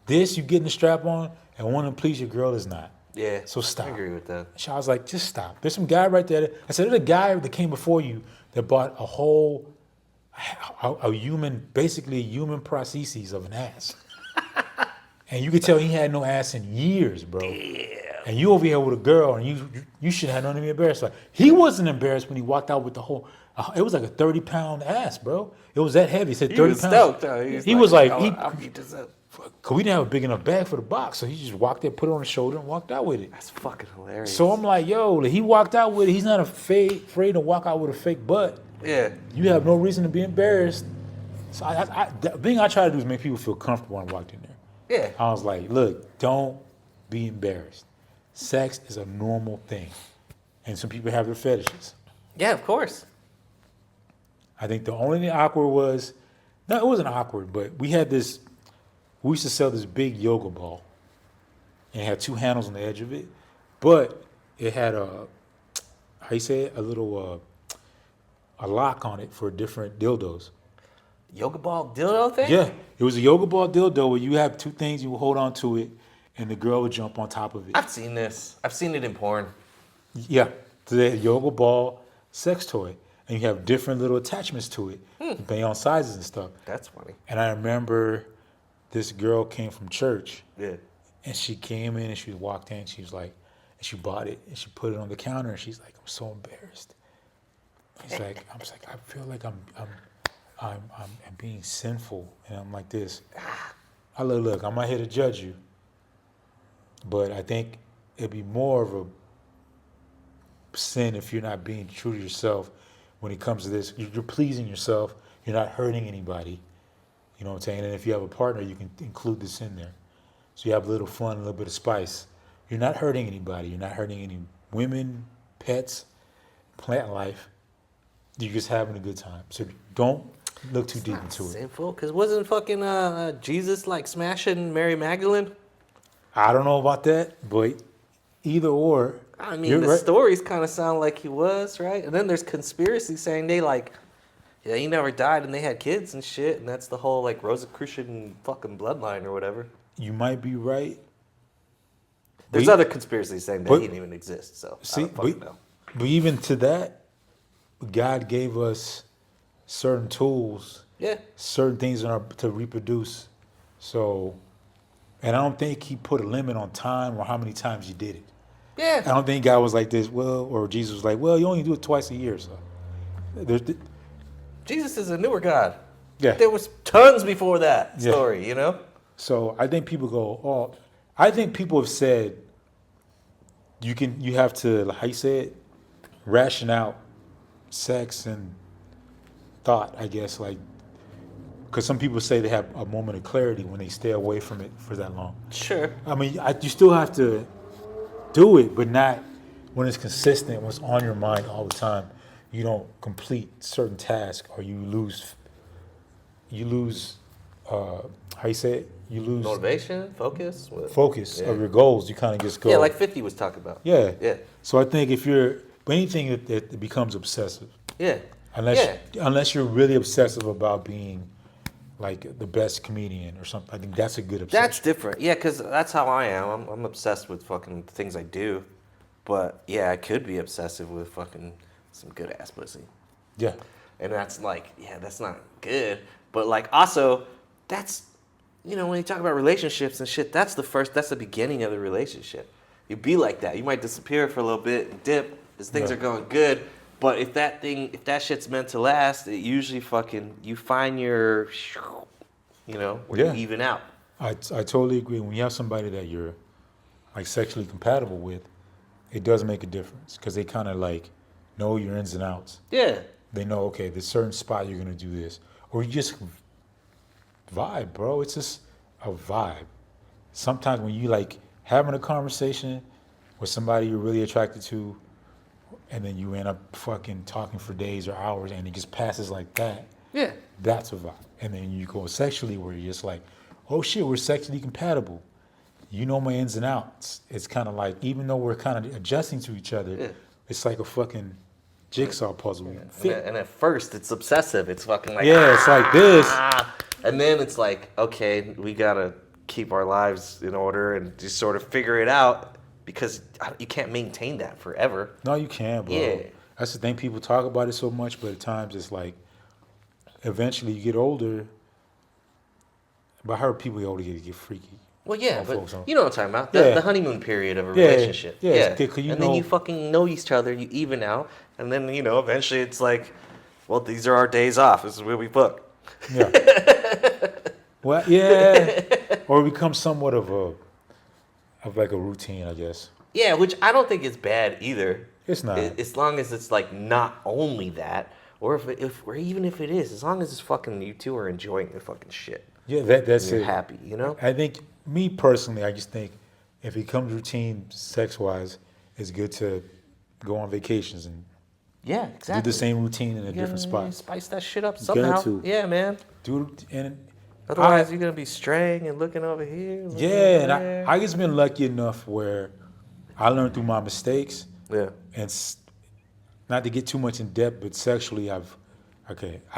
This, you getting the strap on and wanting to please your girl is not. Yeah. So stop. I agree with that. So I was like, just stop. There's some guy right there. I said, there's a guy that came before you that bought a human prosthesis of an ass. And you could tell he had no ass in years, bro. Damn. And you over here with a girl, and you should have nothing to be embarrassed by. He wasn't embarrassed when he walked out with the whole. It was like a 30-pound ass, bro. It was that heavy. He said 30 pounds. Stoked, though. He was like, I'll beat this up. Cause we didn't have a big enough bag for the box, so he just walked there, put it on his shoulder, and walked out with it. That's fucking hilarious. So I'm like, yo, he walked out with it. He's not afraid to walk out with a fake butt. Yeah. You have no reason to be embarrassed. So the thing I try to do is make people feel comfortable when I walked in there. Yeah. I was like, look, don't be embarrassed. Sex is a normal thing. And some people have their fetishes. Yeah, of course. I think the only thing awkward was, no, it wasn't awkward, but we used to sell this big yoga ball. And it had 2 handles on the edge of it. But it had a little, a lock on it for different dildos. Yoga ball dildo thing? Yeah, it was a yoga ball dildo where you have 2 things, you will hold on to it, and the girl would jump on top of it. I've seen this. I've seen it in porn. Yeah, the yoga ball sex toy, and you have different little attachments to it, depending on sizes and stuff. That's funny. And I remember this girl came from church. Yeah. And she came in and she walked in. She was like, and she bought it and she put it on the counter. And she's like, I'm so embarrassed. I was like, I feel like I'm being sinful, and I'm like this. I look, I'm not here to judge you, but I think it'd be more of a sin if you're not being true to yourself when it comes to this. You're pleasing yourself. You're not hurting anybody. You know what I'm saying? And if you have a partner, you can include this in there. So you have a little fun, a little bit of spice. You're not hurting anybody. You're not hurting any women, pets, plant life. You're just having a good time. So don't look too deep into it. Sinful, because wasn't fucking Jesus like smashing Mary Magdalene? I don't know about that, but either or. I mean, the stories kind of sound like he was, right? And then there's conspiracy saying they like Yeah, he never died, and they had kids and shit, and that's the whole like Rosicrucian fucking bloodline or whatever. You might be right. There's other conspiracies saying that but he didn't even exist, so I see, don't fucking know. but even to that, God gave us certain tools, Yeah, certain things to reproduce. So, and I don't think He put a limit on time or how many times you did it. I yeah. don't think God was like this. Well, or Jesus was like, well, you only do it twice a year. So, there's, Jesus is a newer God. yeah, There was tons before that Yeah. story, you know? So I think people go, oh, I think people have said you have to, how you say it, ration out sex and thought, I guess, like, because some people say they have a moment of clarity when they stay away from it for that long. Sure. I mean, you still have to do it, but not when it's consistent, when it's on your mind all the time. You don't complete certain tasks, or you lose, how you say it? You lose Motivation, focus. focus Yeah. of your goals. You kind of just go. Yeah, like 50 was talking about. Yeah. Yeah. So I think if you're, but anything that becomes obsessive, Yeah. unless you're really obsessive about being like the best comedian or something, I think that's a good obsession. That's different. Yeah, because that's how I am. I'm obsessed with fucking things I do. But yeah, I could be obsessive with fucking some good ass pussy. Yeah. And that's like, yeah, that's not good. But like also, that's, you know, when you talk about relationships and shit, that's the beginning of the relationship. You be like that. You might disappear for a little bit and dip as things Yeah. are going good. But if that shit's meant to last, it usually fucking, you find your, you know, where Yeah. you even out. I totally agree. When you have somebody that you're like sexually compatible with, it does make a difference because they kind of like know your ins and outs. Yeah. They know, okay, this certain spot you're gonna do this, or you just vibe, bro. It's just a vibe. Sometimes when you like having a conversation with somebody you're really attracted to, and then you end up fucking talking for days or hours, and it just passes like that. Yeah. That's a vibe. And then you go sexually, where you're just like, oh shit, we're sexually compatible. You know my ins and outs. It's kind of like, even though we're kind of adjusting to each other, Yeah. it's like a fucking jigsaw puzzle. And at first, it's obsessive. It's fucking like, Yeah, it's like this. And then it's like, okay, we gotta keep our lives in order and just sort of figure it out because you can't maintain that forever. No, you can't, bro. Yeah. That's the thing. People talk about it so much, but at times it's like, eventually you get older. But I heard people get older get freaky. Well, yeah, on but folks, huh? you know what I'm talking about. Yeah. The honeymoon period of a Yeah, relationship. yeah, Yeah. it's good 'cause you and know- then you fucking know each other, you even out, and then, you know, eventually it's like, well, these are our days off. This is where we fuck. Yeah. Well, yeah. Or it becomes somewhat of like a routine, I guess. Yeah, which I don't think is bad either. It's not. As long as it's like not only that, or or even if it is, as long as it's fucking you two are enjoying the fucking shit. Yeah, that's And you're it. happy, you know? I think, me personally, I just think if it becomes routine sex-wise, it's good to go on vacations and Yeah, exactly. do the same routine in a You different gotta spot. Spice that shit up got somehow. to. Yeah, man. Otherwise, You're gonna be straying and looking over here. Looking yeah, over and there. I just been lucky enough where I learned through my mistakes, Yeah. and not to get too much in depth, but sexually, I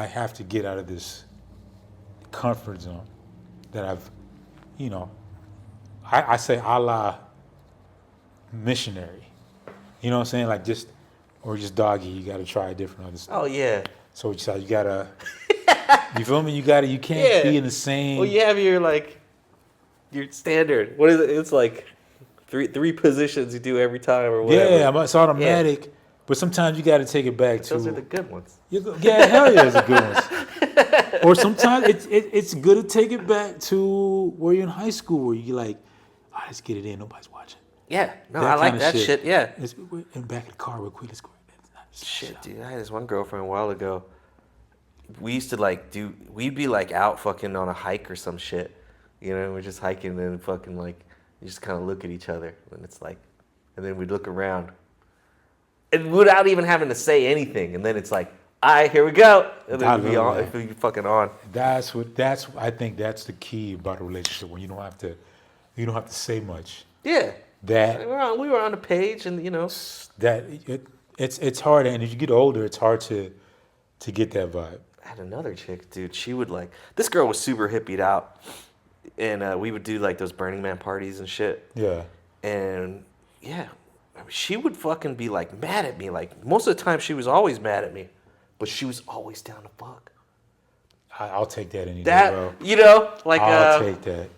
have to get out of this comfort zone that I say a la missionary. You know what I'm saying? Like just doggy, you got to try different other stuff. Oh yeah. So you got to, you feel me? You can't Yeah. be in the same. Well, you have your standard. What is it? It's like three positions you do every time or whatever. Yeah, it's automatic. But sometimes you got to take it back to. Those are the good ones. Yeah, hell yeah, it's a good one. Or sometimes it's good to take it back to where you're in high school, where you're like, oh, let's get it in, nobody's watching. Yeah. No, That I like kinda that shit. Yeah. We're in the back of the car real quick. Let's go. Shit, dude. I had this one girlfriend a while ago. We used to we'd be like out fucking on a hike or some shit. You know, we're just hiking and then fucking like, you just kind of look at each other. And it's like, and then we'd look around. And without even having to say anything. And then it's like, all right, here we go. And then it'd be on, it'd be fucking on. I think that's the key about a relationship, when you don't have to say much. Yeah. That We were on the page and, you know. it's hard, and as you get older, it's hard to get that vibe. I had another chick, dude. She would like, this girl was super hippied out. And we would do like those Burning Man parties and shit. Yeah. And yeah, I mean, she would fucking be like mad at me. Like most of the time she was always mad at me, but she was always down to fuck. I'll take that any day, That, bro. you know, like I'll take that.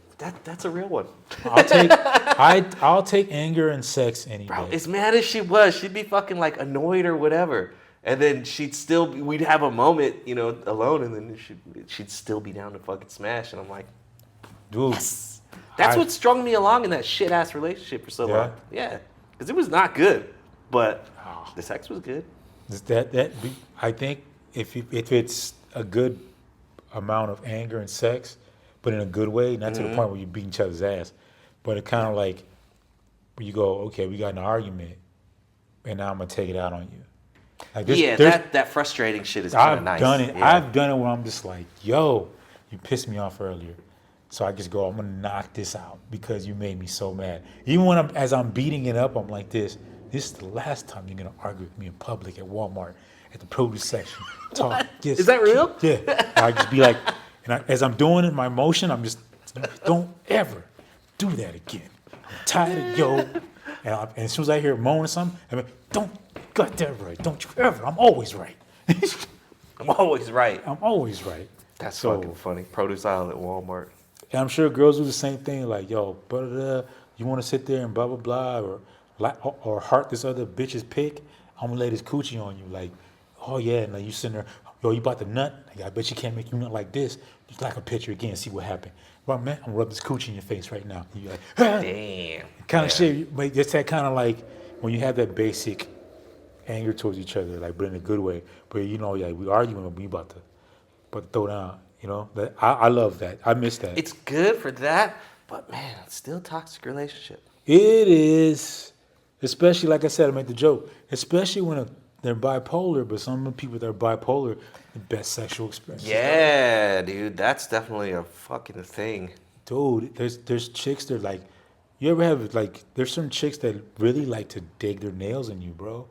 That's a real one. I'll take anger and sex any Bro, day. as mad as she was, she'd be fucking like annoyed or whatever. And then we'd have a moment, you know, alone, and then she'd still be down to fucking smash. And I'm like, Dude, yes. That's what strung me along in that shit ass relationship for so long. Yeah. Because it was not good, but the sex was good. I think if it's a good amount of anger and sex, but in a good way, not to the point where you beat each other's ass, but it kind of like you go, okay, we got an argument, and now I'm gonna take it out on you. Like that frustrating shit is kind of nice. I've done it. Yeah. I've done it where I'm just like, yo, you pissed me off earlier. So I just go, I'm gonna knock this out because you made me so mad. Even when as I'm beating it up, I'm like this is the last time you're gonna argue with me in public at Walmart at the produce section. Talk Is that real? Yeah. I just be like, as I'm doing it, my motion, I'm just, don't ever do that again. I'm tired of yo. And as soon as I hear a moan or something, I'm like, don't got that right. Don't you ever. I'm always right. I'm always right. I'm always right. That's fucking funny. Produce aisle at Walmart. And I'm sure girls do the same thing, like, yo, blah, blah, blah, you want to sit there and blah, blah, blah, or heart this other bitch's pick, I'm going to lay this coochie on you. Like, oh, yeah, and like you sitting there, yo, you about to nut? Like, I bet you can't make you nut like this. Just like a picture again, see what happened. Well, man, I'm going to rub this coochie in your face right now. And you're like, ah. Damn. Kind of shit. But it's that kind of like when you have that basic anger towards each other, like, but in a good way. But, you know, yeah, we arguing, but we about to throw down. You know, I love that. I miss that. It's good for that, but man, it's still a toxic relationship. It is, especially like I said, I made the joke. Especially when they're bipolar, but some of the people that are bipolar, the best sexual experience. Yeah, dude, that's definitely a fucking thing. Dude, there's chicks that like, you ever have like, there's some chicks that really like to dig their nails in you, bro,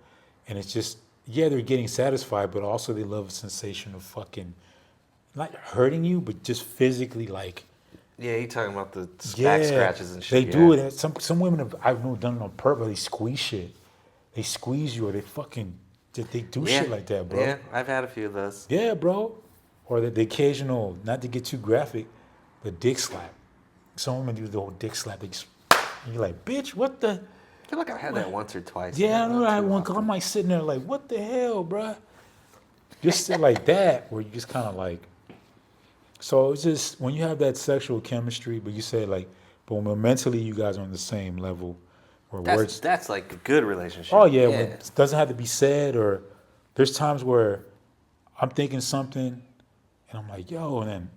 and it's just they're getting satisfied, but also they love a sensation of fucking. Not hurting you, but just physically like. Yeah, you talking about the back scratches and shit. They do it. Some women I've done it on purpose. They squeeze shit. They squeeze you, or they do shit like that, bro. Yeah, I've had a few of those. Yeah, bro. Or the occasional, not to get too graphic, the dick slap. Some women do the whole dick slap. And you're like, bitch, what the? I feel like I had that once or twice. Yeah, I know I had one. Cause I'm like sitting there like, what the hell, bro? Just sit like that, where you just kind of like. So it's just when you have that sexual chemistry, but you say like, but when mentally you guys are on the same level, where that's like a good relationship. Oh yeah, when it doesn't have to be said, or there's times where I'm thinking something, and I'm like, yo, and then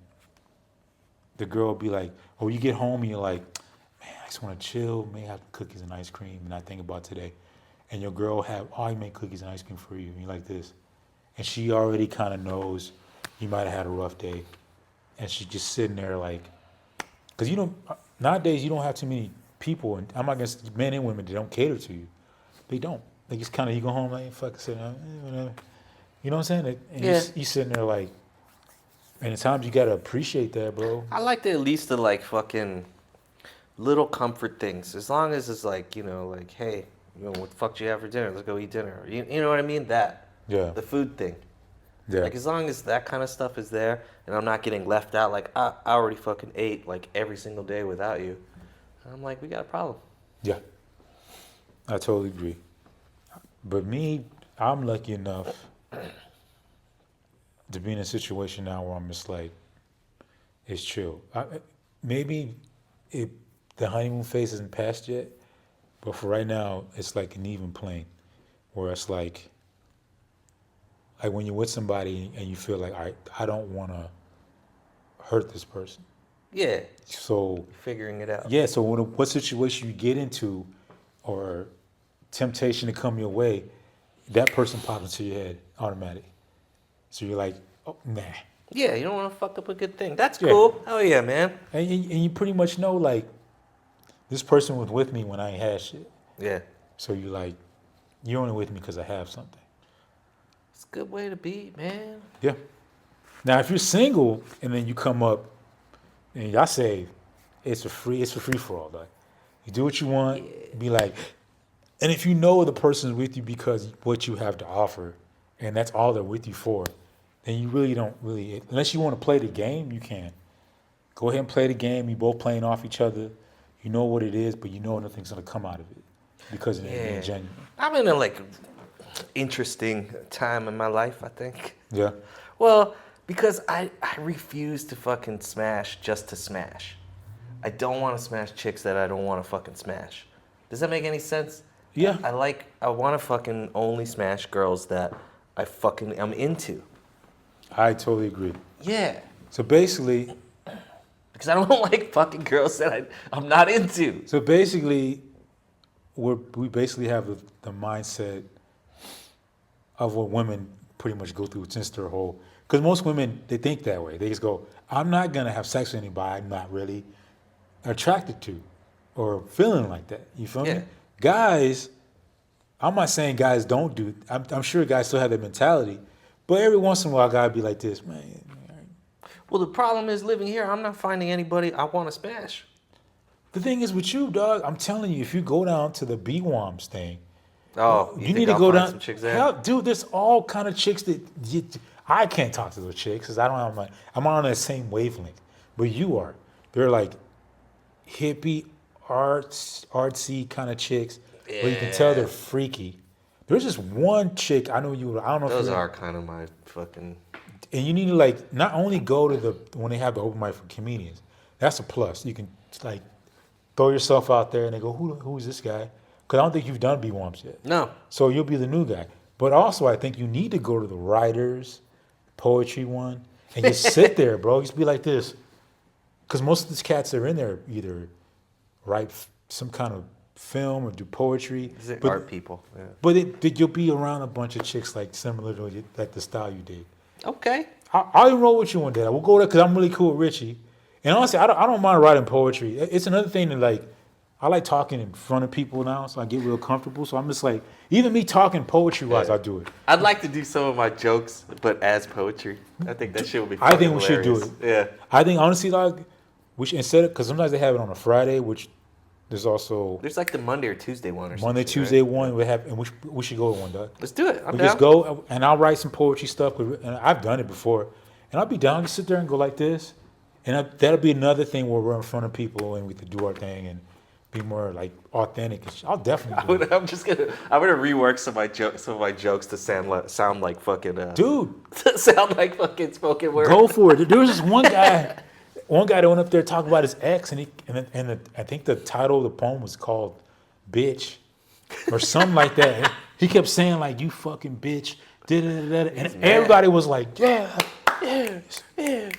the girl will be like, oh, you get home and you're like, man, I just want to chill, maybe have cookies and ice cream, and not think about today, and your girl will have, oh, I make cookies and ice cream for you, and you're like this, and she already kind of knows you might have had a rough day. And she's just sitting there like, because nowadays you don't have too many people, and I'm not against men and women that don't cater to you. They don't. They just kind of, you go home like, fuck, sit down, whatever. You know what I'm saying? And you sitting there like, and at times you got to appreciate that, bro. I like at least the like fucking little comfort things. As long as it's like, you know, like, hey, you know, what the fuck do you have for dinner? Let's go eat dinner. You know what I mean? That. Yeah. The food thing. Yeah. Like, as long as that kind of stuff is there and I'm not getting left out, like, I already fucking ate, like, every single day without you. I'm like, we got a problem. Yeah. I totally agree. But me, I'm lucky enough to be in a situation now where I'm just like, it's chill. Maybe the honeymoon phase isn't past yet, but for right now, it's like an even plane where it's like when you're with somebody and you feel like, all right, I don't want to hurt this person. Yeah. So figuring it out. Yeah. So what situation you get into, or temptation to come your way, that person pops into your head automatic. So you're like, oh, nah. Yeah, you don't want to fuck up a good thing. That's cool. Oh yeah, man. And you pretty much know, like, this person was with me when I ain't had shit. Yeah. So you're like, you're only with me because I have something. It's a good way to be, man. Yeah. Now, if you're single and then you come up and I say it's a free for all. Like you do what you want, be like, and if you know the person's with you because what you have to offer, and that's all they're with you for, then you really don't really unless you want to play the game, you can. Go ahead and play the game. You both playing off each other. You know what it is, but you know nothing's gonna come out of it because it's being genuine. I'm in a like interesting time in my life, I think. Yeah. Well, because I refuse to fucking smash just to smash. I don't want to smash chicks that I don't want to fucking smash. Does that make any sense? Yeah. I want to fucking only smash girls that I'm into. I totally agree. Yeah. So basically, Because I don't like fucking girls that I'm not into. we basically have the mindset of what women pretty much go through since their whole. Because most women, they think that way. They just go, I'm not going to have sex with anybody I'm not really attracted to or feeling like that. You feel me? Guys, I'm not saying guys don't do it. I'm sure guys still have that mentality. But every once in a while, a guy be like this, man. Well, the problem is living here, I'm not finding anybody I want to smash. The thing is with you, dog, I'm telling you, if you go down to the BWOMs thing, you need to go down. Some chicks there? Hell, dude, there's all kind of chicks that I can't talk to those chicks because I'm on that same wavelength. But you are. They're like hippie, artsy kind of chicks where you can tell they're freaky. There's just one chick I know you. I don't know. Those are kind of my fucking. And you need to like not only go to when they have the open mic for comedians. That's a plus. You can like throw yourself out there and they go, who's this guy? Because I don't think you've done BWOMs yet. No. So you'll be the new guy. But also, I think you need to go to the writers, poetry one, and just sit there, bro. Just be like this. Because most of these cats that are in there either write some kind of film or do poetry. Art people. Yeah. But you'll be around a bunch of chicks like similar to like the style you did. Okay. I'll enroll with you one day. We'll go there because I'm really cool with Richie. And honestly, I don't mind writing poetry. It's another thing that like, I like talking in front of people now, so I get real comfortable. So I'm just like, even me talking poetry-wise, I do it. I'd like to do some of my jokes, but as poetry. I think that shit would be I think we hilarious. should do it. Yeah. I think, honestly, like, we should, instead of, because sometimes they have it on a Friday, which there's also... There's like the Monday or Tuesday one or something. Monday, Tuesday one, and we should go to one, dog. Let's do it. I'm we down. just go, and I'll write some poetry stuff, and I've done it before. And I'll be down to sit there and go like this. And that'll be another thing where we're in front of people and we can do our thing and be more like authentic. I'll definitely do it. I'm gonna rework some of my jokes to sound like fucking dude. sound like fucking spoken word. Go for it. There was this one guy that went up there talking about his ex, and I think the title of the poem was called "Bitch" or something like that. He kept saying like "you fucking bitch," and everybody was like, yeah,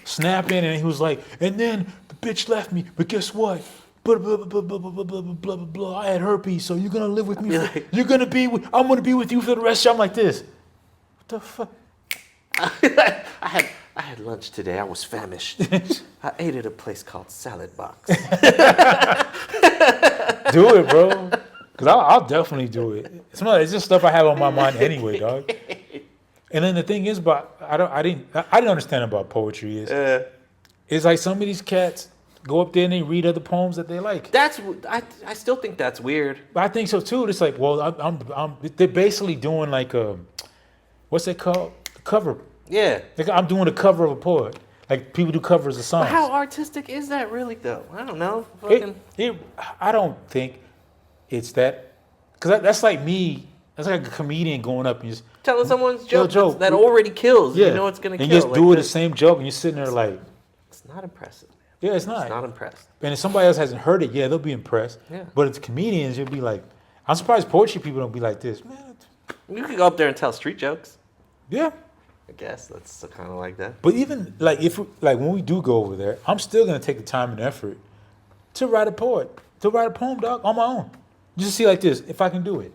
snapping, and he was like, and then the bitch left me, but guess what? Blah blah blah blah blah blah blah blah blah blah. I had herpes, so you're gonna live with me. I'm gonna be with you for the rest. I'm like this. What the fuck? I had lunch today. I was famished. I ate at a place called Salad Box. Do it, bro. Cause I'll definitely do it. It's just stuff I have on my mind anyway, dog. And then the thing is, I didn't understand about poetry is it's like some of these cats go up there and they read other poems that they like. I still think that's weird. But I think so too. It's like, well, they're basically doing like what's it called? Cover. Yeah. Like I'm doing a cover of a poet. Like people do covers of songs. But how artistic is that really though? I don't know. I don't think it's that, because that's like me. That's like a comedian going up and just telling someone's joke that already kills. Yeah. You know it's gonna kill. And you just do the same joke and you're sitting there like, it's not impressive. Yeah, it's not. It's not impressed. And if somebody else hasn't heard it, yeah, they'll be impressed. Yeah. But it's comedians, you'll be like, I'm surprised poetry people don't be like this. Man, you could go up there and tell street jokes. Yeah. I guess that's kind of like that. But even like when we do go over there, I'm still gonna take the time and effort to write a poem, dog, on my own. Just see like this, if I can do it.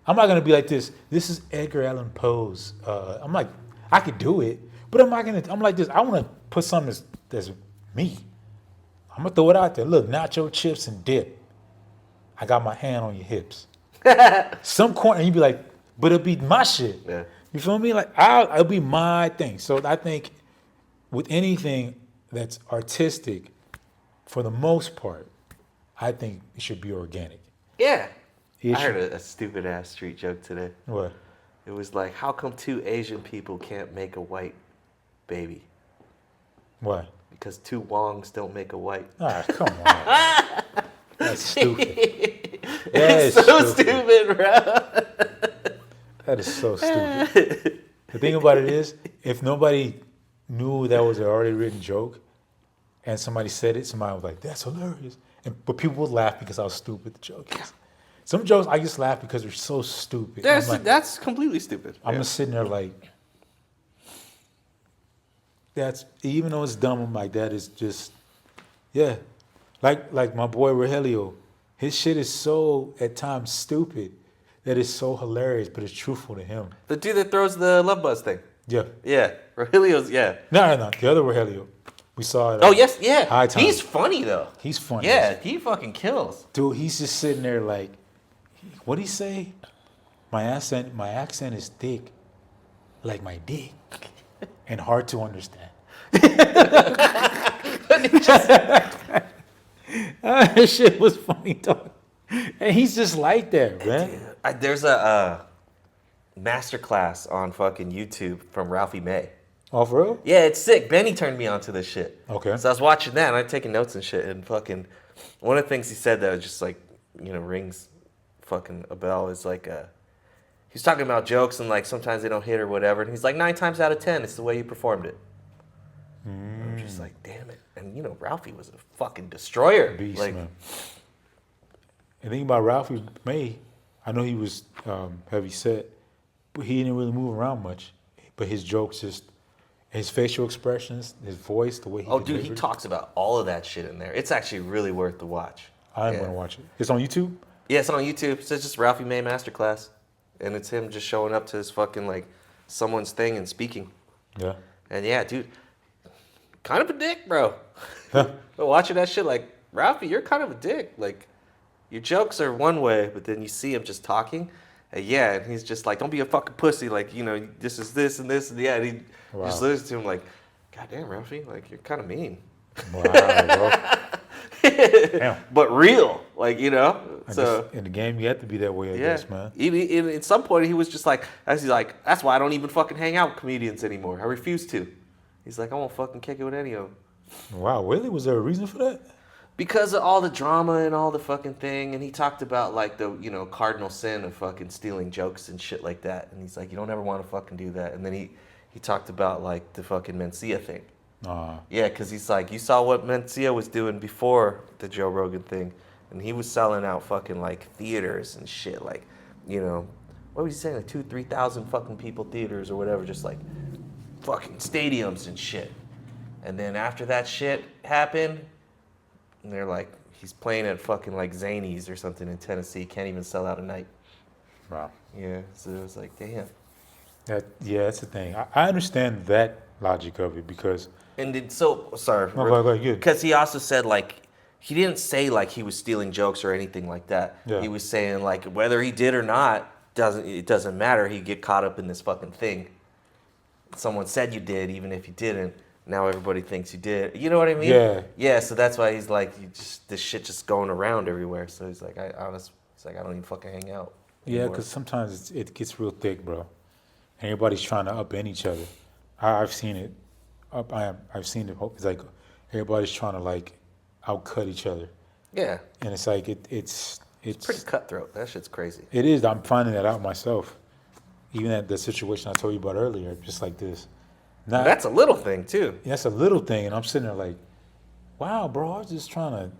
I'm not gonna be like this. This is Edgar Allan Poe's. I'm like, I could do it, but I'm like this. I want to put something that's me. I'm gonna throw it out there. Look, nacho chips and dip. I got my hand on your hips. Some corner, and you be like, but it'll be my shit. Yeah. You feel me? Like it'll be my thing. So I think with anything that's artistic, for the most part, I think it should be organic. Yeah. It I heard should- a stupid ass street joke today. What? It was like, how come 2 Asian people can't make a white baby? Why? Because 2 Wongs don't make a white. Ah, come on. That's stupid. It's so stupid, bro. That is so stupid. The thing about it is, if nobody knew that was an already written joke, and somebody said it, somebody was like, "That's hilarious," but people would laugh because how stupid the joke is. Some jokes I just laugh because they're so stupid. That's completely stupid. I'm just sitting there like, that's even though it's dumb, I'm like that is just, yeah, like my boy Rogelio, his shit is so at times stupid that it's so hilarious, but it's truthful to him. The dude that throws the love buzz thing. Yeah. Yeah. Rogelio's, yeah. No, the other Rogelio. We saw it. Oh, yes, yeah. High Times. He's funny, though. He's funny. Yeah, he fucking kills. Dude, he's just sitting there like, what'd he say? My accent is thick, like my dick, and hard to understand. That shit was funny, dog. And he's just like that, man. There's a masterclass on fucking YouTube from Ralphie May. Oh, for real? Yeah, it's sick. Benny turned me on to this shit. Okay. So I was watching that and I'm taking notes and shit. And fucking, one of the things he said that was just like, rings fucking a bell is like, he's talking about jokes and like sometimes they don't hit or whatever. And he's like, 9 times out of 10, it's the way you performed it. I'm just like, damn it. And Ralphie was a fucking destroyer. Beast, like, man. And think about Ralphie May, I know he was heavy set, but he didn't really move around much. But his jokes just, his facial expressions, his voice, the way he dude, he delivered. talks about all of that shit in there. It's actually really worth the watch. I'm going to watch it. It's on YouTube? Yeah, it's on YouTube. It's just Ralphie May Masterclass. And it's him just showing up to his fucking, like, someone's thing and speaking. Yeah. And yeah, dude, kind of a dick, bro. But watching that shit, like, Ralphie, you're kind of a dick. Like, your jokes are one way, but then you see him just talking. And yeah, and he's just like, don't be a fucking pussy. Like, this is this and this. And yeah, and he just listens to him like, God damn, Ralphie, like, you're kind of mean. Wow, bro. Damn. But real, like, So in the game, you have to be that way, I guess, man. Even at some point, he was just like, that's why I don't even fucking hang out with comedians anymore. I refuse to. He's like, I won't fucking kick it with any of them. Wow, really? Was there a reason for that? Because of all the drama and all the fucking thing, and he talked about like the cardinal sin of fucking stealing jokes and shit like that, and he's like, you don't ever want to fucking do that. And then he talked about like the fucking Mencia thing. Yeah, because he's like, you saw what Mencia was doing before the Joe Rogan thing, and he was selling out fucking like theaters and shit, like what was he saying, like 2,000-3,000 fucking people theaters or whatever, just like fucking stadiums and shit. And then after that shit happened. And they're like, he's playing at fucking like Zanies or something in Tennessee. Can't even sell out a night. Wow. Yeah, so it was like, damn. That's the thing. I understand that logic of it because. And sorry. No, go ahead. Because he also said like, he didn't say like he was stealing jokes or anything like that. Yeah. He was saying like whether he did or not, it doesn't matter. He'd get caught up in this fucking thing. Someone said you did, even if you didn't. Now everybody thinks you did. You know what I mean? Yeah. Yeah. So that's why he's like, this shit just going around everywhere. So he's like, I don't even fucking hang out. Yeah, because sometimes it gets real thick, bro. And everybody's trying to upend each other. I've seen it. I've seen it. It's like everybody's trying to like outcut each other. Yeah. And it's like it's pretty cutthroat. That shit's crazy. It is. I'm finding that out myself. Even at the situation I told you about earlier, just like this. Now, that's a little thing too. That's a little thing, and I'm sitting there like, wow, bro, I was just trying to.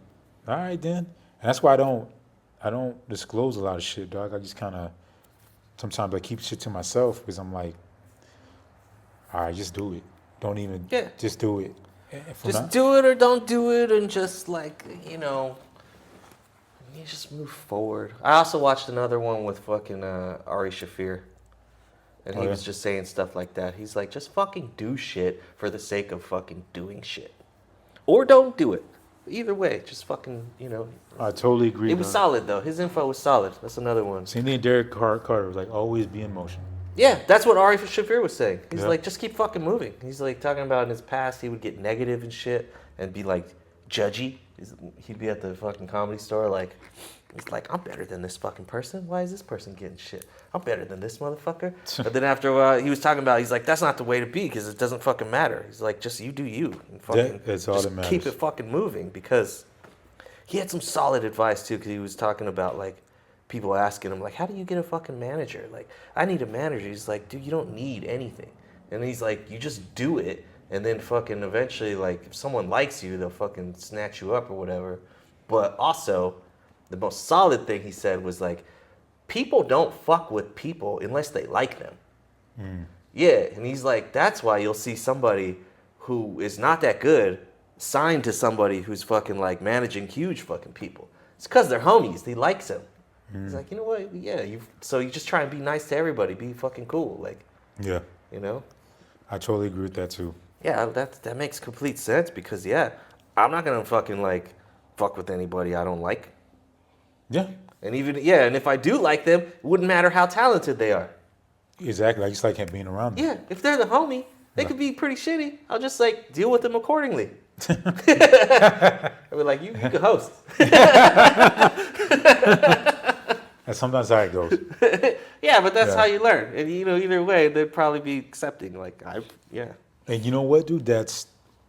All right, then. And that's why I don't disclose a lot of shit, dog. I just kind of sometimes I keep shit to myself because I'm like, all right, just do it. Don't even. Yeah. Just do it. Just do it or don't do it, and just like you just move forward. I also watched another one with fucking Ari Shaffir. And he was just saying stuff like that. He's like, just fucking do shit for the sake of fucking doing shit. Or don't do it. Either way, just fucking, I totally agree. It was solid, though. His info was solid. That's another one. Same thing Derek Carter was like, always be in motion. Yeah, that's what Ari Shaffir was saying. He's Yeah. like, just keep fucking moving. He's like talking about in his past, he would get negative and shit and be like judgy. He'd be at the fucking comedy store like, he's like, I'm better than this fucking person. Why is this person getting shit? I'm better than this motherfucker. But then after a while, he was talking about, he's like, that's not the way to be because it doesn't fucking matter. He's like, just you do you. And fucking, That's all just that matters. keep it fucking moving because he had some solid advice too because he was talking about like, people asking him like, how do you get a fucking manager? Like, I need a manager. He's like, dude, you don't need anything. And he's like, you just do it, and then fucking eventually, like, if someone likes you, they'll fucking snatch you up or whatever. But also, the most solid thing he said was like, people don't fuck with people unless they like them. Yeah, and he's like, that's why you'll see somebody who is not that good signed to somebody who's fucking like managing huge fucking people. It's because they're homies. He likes them. He's like, you know what? Yeah, so you just try and be nice to everybody, be fucking cool, like, Yeah, you know? I totally agree with that too. Yeah, that makes complete sense because yeah, I'm not gonna fucking like fuck with anybody I don't like, Yeah, and even yeah, and if I do like them, it wouldn't matter how talented they are. exactly. I just like him being around them. Yeah, if they're the homie, they could be pretty shitty. I'll just like deal with them accordingly. I'll be like, you can host. That's sometimes how it goes. Yeah, but that's Yeah. how you learn. And you know, either way, they'd probably be accepting. Like yeah. And you know what, dude? That's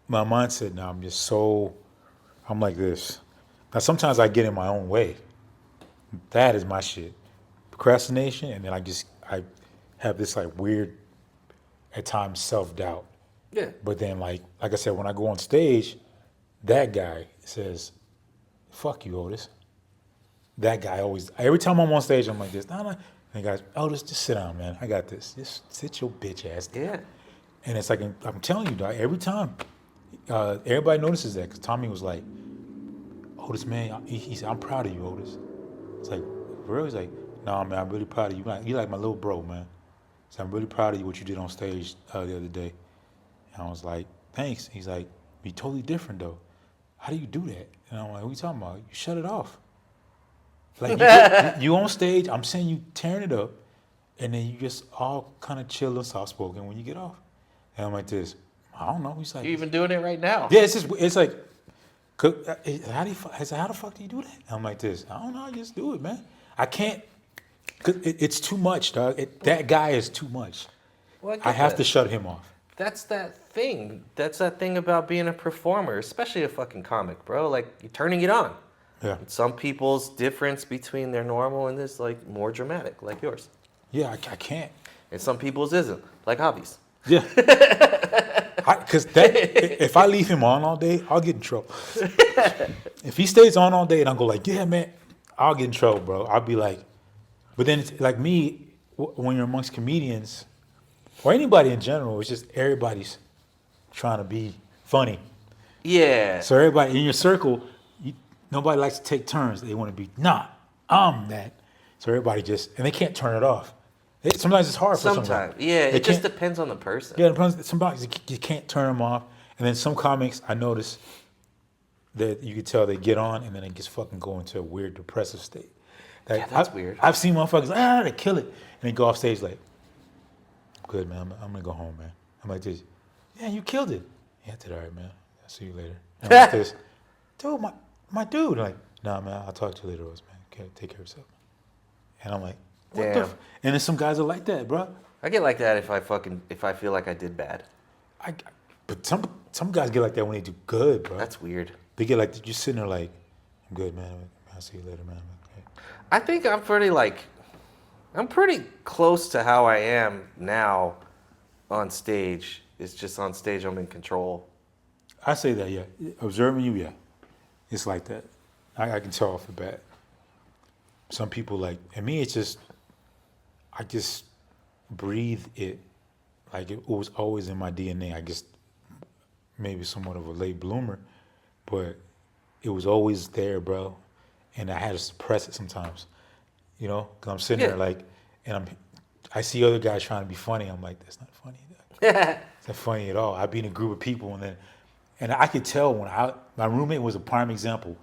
my mindset now. I'm like this. Now, sometimes I get in my own way. That is my shit. Procrastination, and then I have this like weird, at times, self-doubt. Yeah. But then, like I said, when I go on stage, that guy says, fuck you, Otis. That guy always, every time I'm on stage, I'm like this. Nah. And the guy's, Otis, just sit down, man. I got this. Just sit your bitch ass down. Yeah. And it's like, I'm telling you, dog, every time, everybody notices that. Because Tommy was like, Otis, man, he said, I'm proud of you, Otis. It's like, for real? He's like, nah, man, I'm really proud of you. You like my little bro, man. So I'm really proud of you, what you did on stage the other day. And I was like, thanks. He's like, be totally different, though. How do you do that? And I'm like, what are you talking about? You shut it off. Like, you on stage, I'm saying you tearing it up, and then you just all kind of chill and soft-spoken when you get off. And I'm like this, I don't know. He's like, You're even doing it right now. yeah, it's like, how the fuck do you do that? And I'm like this, I don't know, I just do it, man. I can't, cause it's too much, dog. That guy is too much. Well, I have to shut him off. That's that thing. That's that thing about being a performer, especially a fucking comic, bro. Like, you're turning it on. Yeah. Some people's difference between their normal and this, like, more dramatic, like yours. Yeah, I can't. And some people's isn't, like hobbies. Yeah. Because if I leave him on all day, I'll get in trouble. If he stays on all day and I go like, yeah, man, I'll get in trouble, bro. I'll be like, but then it's like me, when you're amongst comedians, or anybody in general, it's just everybody's trying to be funny. Yeah. So everybody in your circle, nobody likes to take turns. They want to be, nah, I'm that. So everybody and they can't turn it off. Sometimes it's hard for Sometimes. somebody. Yeah, They it just can't- depends on the person. Yeah, somebody you can't turn them off. And then some comics, I notice that you can tell they get on and then it gets fucking go into a weird depressive state. Like, Yeah, that's weird. I've seen motherfuckers, they kill it. And they go off stage like, good, man, I'm going to go home, man. I'm like this, yeah, you killed it. Yeah, I did all right, man. I'll see you later. And I'm like this, dude, my dude. Like, nah, man, I'll talk to you later, Rose, man. Okay, take care of yourself. And I'm like, what the Damn. And then some guys are like that, bro. I get like that if I feel like I did bad. But some guys get like that when they do good, bro. That's weird. They get like, you're sitting there like, I'm good, man. I'll see you later, man. Okay. I think I'm pretty close to how I am now on stage. It's just on stage I'm in control. I say that, yeah. Observing you, yeah. It's like that. I can tell off the bat. Some people like, and me, it's just, I just breathe it. Like it was always in my DNA. I guess maybe somewhat of a late bloomer, but it was always there, bro. And I had to suppress it sometimes, you know? Because I'm sitting there like, and I see other guys trying to be funny. I'm like, that's not funny. It's not funny at all. I'd be in a group of people and I could tell my roommate was a prime example.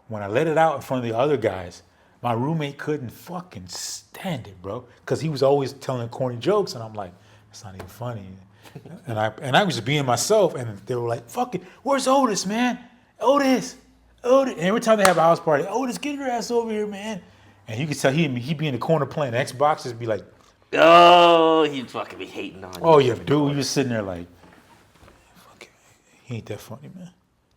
When I let it out in front of the other guys, My roommate couldn't fucking stand it, bro, because he was always telling corny jokes, and I'm like, it's not even funny. And I was just being myself, and they were like, "Fucking, where's Otis, man? Otis." And every time they have a house party, Otis, get your ass over here, man. And you could tell he'd be in the corner playing Xbox, just be like, Oh, he'd fucking be hating on you. "Oh yeah, dude," you just sitting there like, "Fuck, he ain't that funny, man."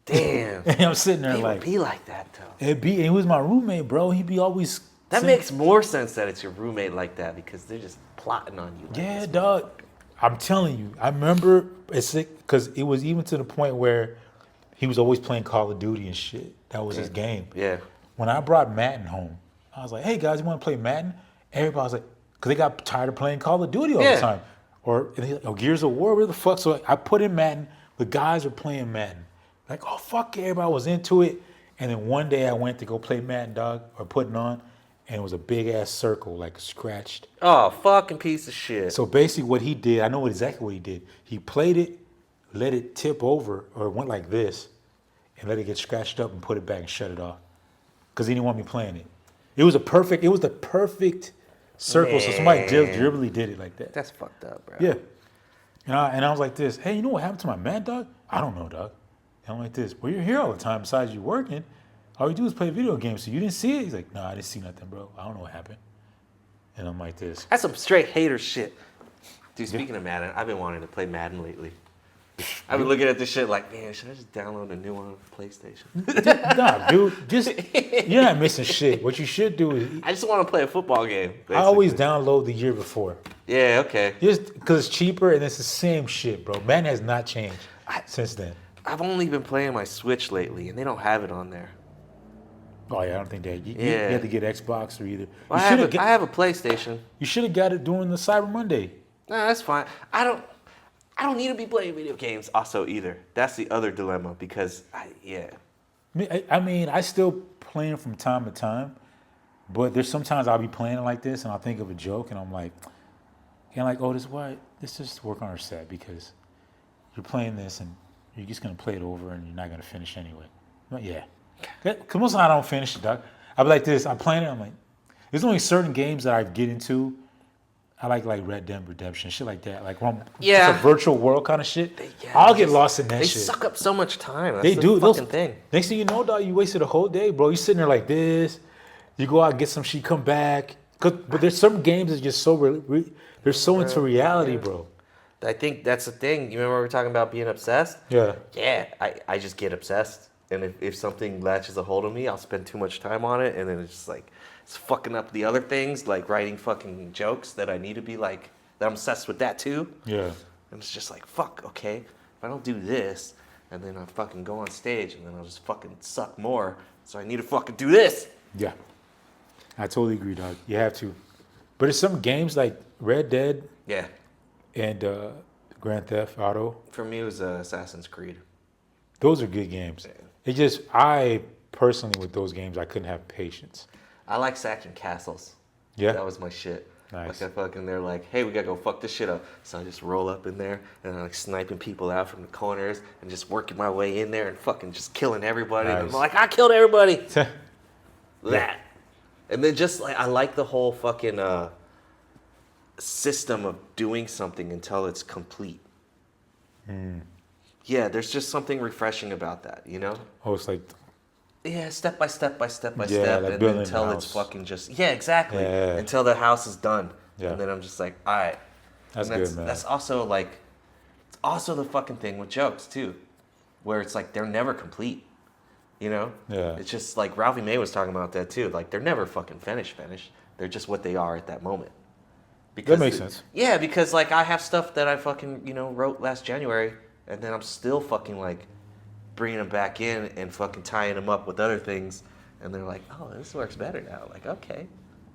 Damn. And I'm sitting there They like, would be like that though. he was my roommate, bro. He'd be always. That makes more sense that it's your roommate like that because they're just plotting on you. Like Yeah, this. dog. I'm telling you, I remember it's because it was even to the point where he was always playing Call of Duty and shit. That was his game. Yeah. When I brought Madden home, I was like, "Hey guys, you want to play Madden?" Everybody was like, because they got tired of playing Call of Duty all the time, or Gears of War, where the fuck. So I put in Madden. The guys are playing Madden. Like, oh fuck, yeah, everybody was into it. And then one day I went to go play Madden, dog, or putting on, and it was a big ass circle, like scratched. Oh, fucking piece of shit. So basically what he did, I know exactly what he did. He played it, let it tip over, or it went like this, and let it get scratched up and put it back and shut it off. Because he didn't want me playing it. It was the perfect circle. So somebody deliberately did it like that. That's fucked up, bro. Yeah. And I was like this, "Hey, you know what happened to my Mad Dog?" "I don't know, dog." And I'm like this, "Well, you're here all the time besides you working. All you do is play video games, so you didn't see it?" He's like, "Nah, I didn't see nothing, bro. I don't know what happened." And I'm like this. That's some straight hater shit. Dude, speaking of Madden, I've been wanting to play Madden lately. I've been looking at this shit like, man, should I just download a new one on PlayStation? Nah, dude, you're not missing shit. What you should do is, I just want to play a football game. Basically. I always download the year before. Yeah, okay. Just because it's cheaper and it's the same shit, bro. Madden has not changed since then. I've only been playing my Switch lately, and they don't have it on there. Oh yeah, I don't think that. You Yeah. have to get Xbox or either. Well, I have a PlayStation. You should have got it during the Cyber Monday. Nah, that's fine. I don't need to be playing video games also either. That's the other dilemma because I mean, I still play them from time to time, but there's sometimes I'll be playing it like this and I'll think of a joke and I'm like, oh, let's just work on our set because you're playing this and you're just gonna play it over and you're not gonna finish anyway. But yeah, because most of the time I don't finish it, dog. I'll be like this. I'm playing it. I'm like, there's only certain games that I get into. I like Red Dead Redemption, shit like that. Like it's a virtual world kind of shit. I'll get lost in that they shit. They suck up so much time. That's They do. Fucking thing. Next thing you know, dog, you wasted a whole day, bro. You sitting there like this. You go out and get some shit, come back. But there's some games that just they're so into reality, bro. I think that's the thing. You remember we were talking about being obsessed? Yeah. Yeah, I just get obsessed. And if something latches a hold of me, I'll spend too much time on it. And then it's just like, it's fucking up the other things, like writing fucking jokes that I need to be like, that I'm obsessed with that too. Yeah. And it's just like, fuck, okay, if I don't do this, and then I fucking go on stage, and then I'll just fucking suck more, so I need to fucking do this. Yeah. I totally agree, dog. You have to. But there's some games like Red Dead Yeah. and Grand Theft Auto. For me, it was Assassin's Creed. Those are good games. Yeah. I personally, with those games, I couldn't have patience. I like sacking castles. Yeah. That was my shit. Nice. Like they're like, hey, we gotta go fuck this shit up. So I just roll up in there and I'm like sniping people out from the corners and just working my way in there and fucking just killing everybody. Nice. And I'm like, I killed everybody. Yeah. That. And then just like, I like the whole fucking system of doing something until it's complete. Yeah, there's just something refreshing about that, you know? Oh, it's like... Yeah, step by step by step by Yeah, step, like and building until the it's house. fucking just exactly. Yeah. Until the house is done, Yeah. and then I'm just like, all right. That's And good, man. That's also like, it's also the fucking thing with jokes too, where it's like they're never complete, you know? Yeah. It's just like Ralphie May was talking about that too. Like they're never fucking finished. They're just what they are at that moment. That makes sense. Yeah, because like I have stuff that I fucking wrote last January, and then I'm still fucking like bringing them back in and fucking tying them up with other things. And they're like, oh, this works better now. Like, okay.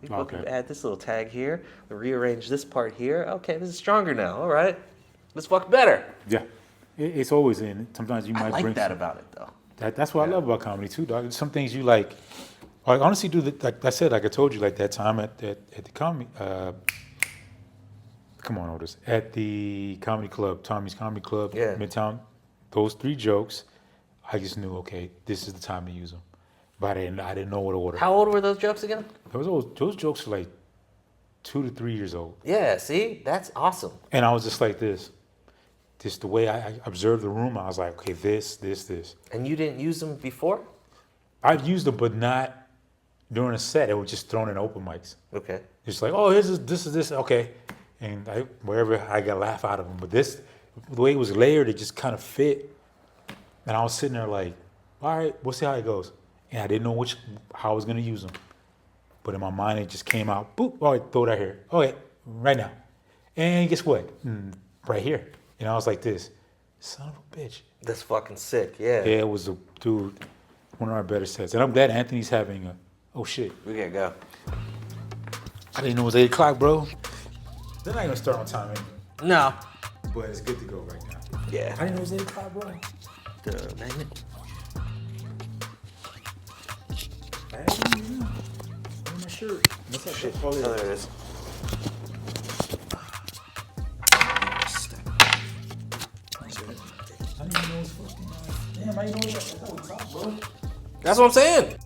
We fucking add this little tag here. We rearrange this part here. Okay, this is stronger now. All right. This fucking better. Yeah. It's always in. Sometimes you might I like bring that about it, though. That's what I love about comedy, too, dog. Some things you like honestly do, like I said, like I told you, like that time at the comedy, come on, Otis, at the comedy club, Tommy's Comedy Club, Yeah. Midtown, those 3 jokes, I just knew, okay, this is the time to use them. but I didn't know what to order. How old were those jokes again? Those jokes are like 2 to 3 years old. Yeah, see? That's awesome. And I was just like this. Just the way I observed the room, I was like, okay, this. And you didn't use them before? I've used them, but not during a set. It was just thrown in open mics. Okay. Just like, oh, this is this, okay. And wherever I got a laugh out of them. But this, the way it was layered, it just kind of fit. And I was sitting there like, all right, we'll see how it goes. And I didn't know how I was gonna use them. But in my mind, it just came out, boop, all right, throw it out here. Okay, right now. And guess what? Right here. And I was like this, son of a bitch. That's fucking sick, yeah. Yeah, it was one of our better sets. And I'm glad Anthony's having oh shit. We gotta go. I didn't know it was 8 o'clock, bro. They're not gonna start on time anyway. No. But it's good to go right now. Yeah. I didn't know it was 8 o'clock, bro. The magnet. I didn't know. I'm not sure. What's that shit? Oh, there it is. I didn't even know it was fucking. Damn, I didn't know it was 8 o'clock, bro. That's what I'm saying.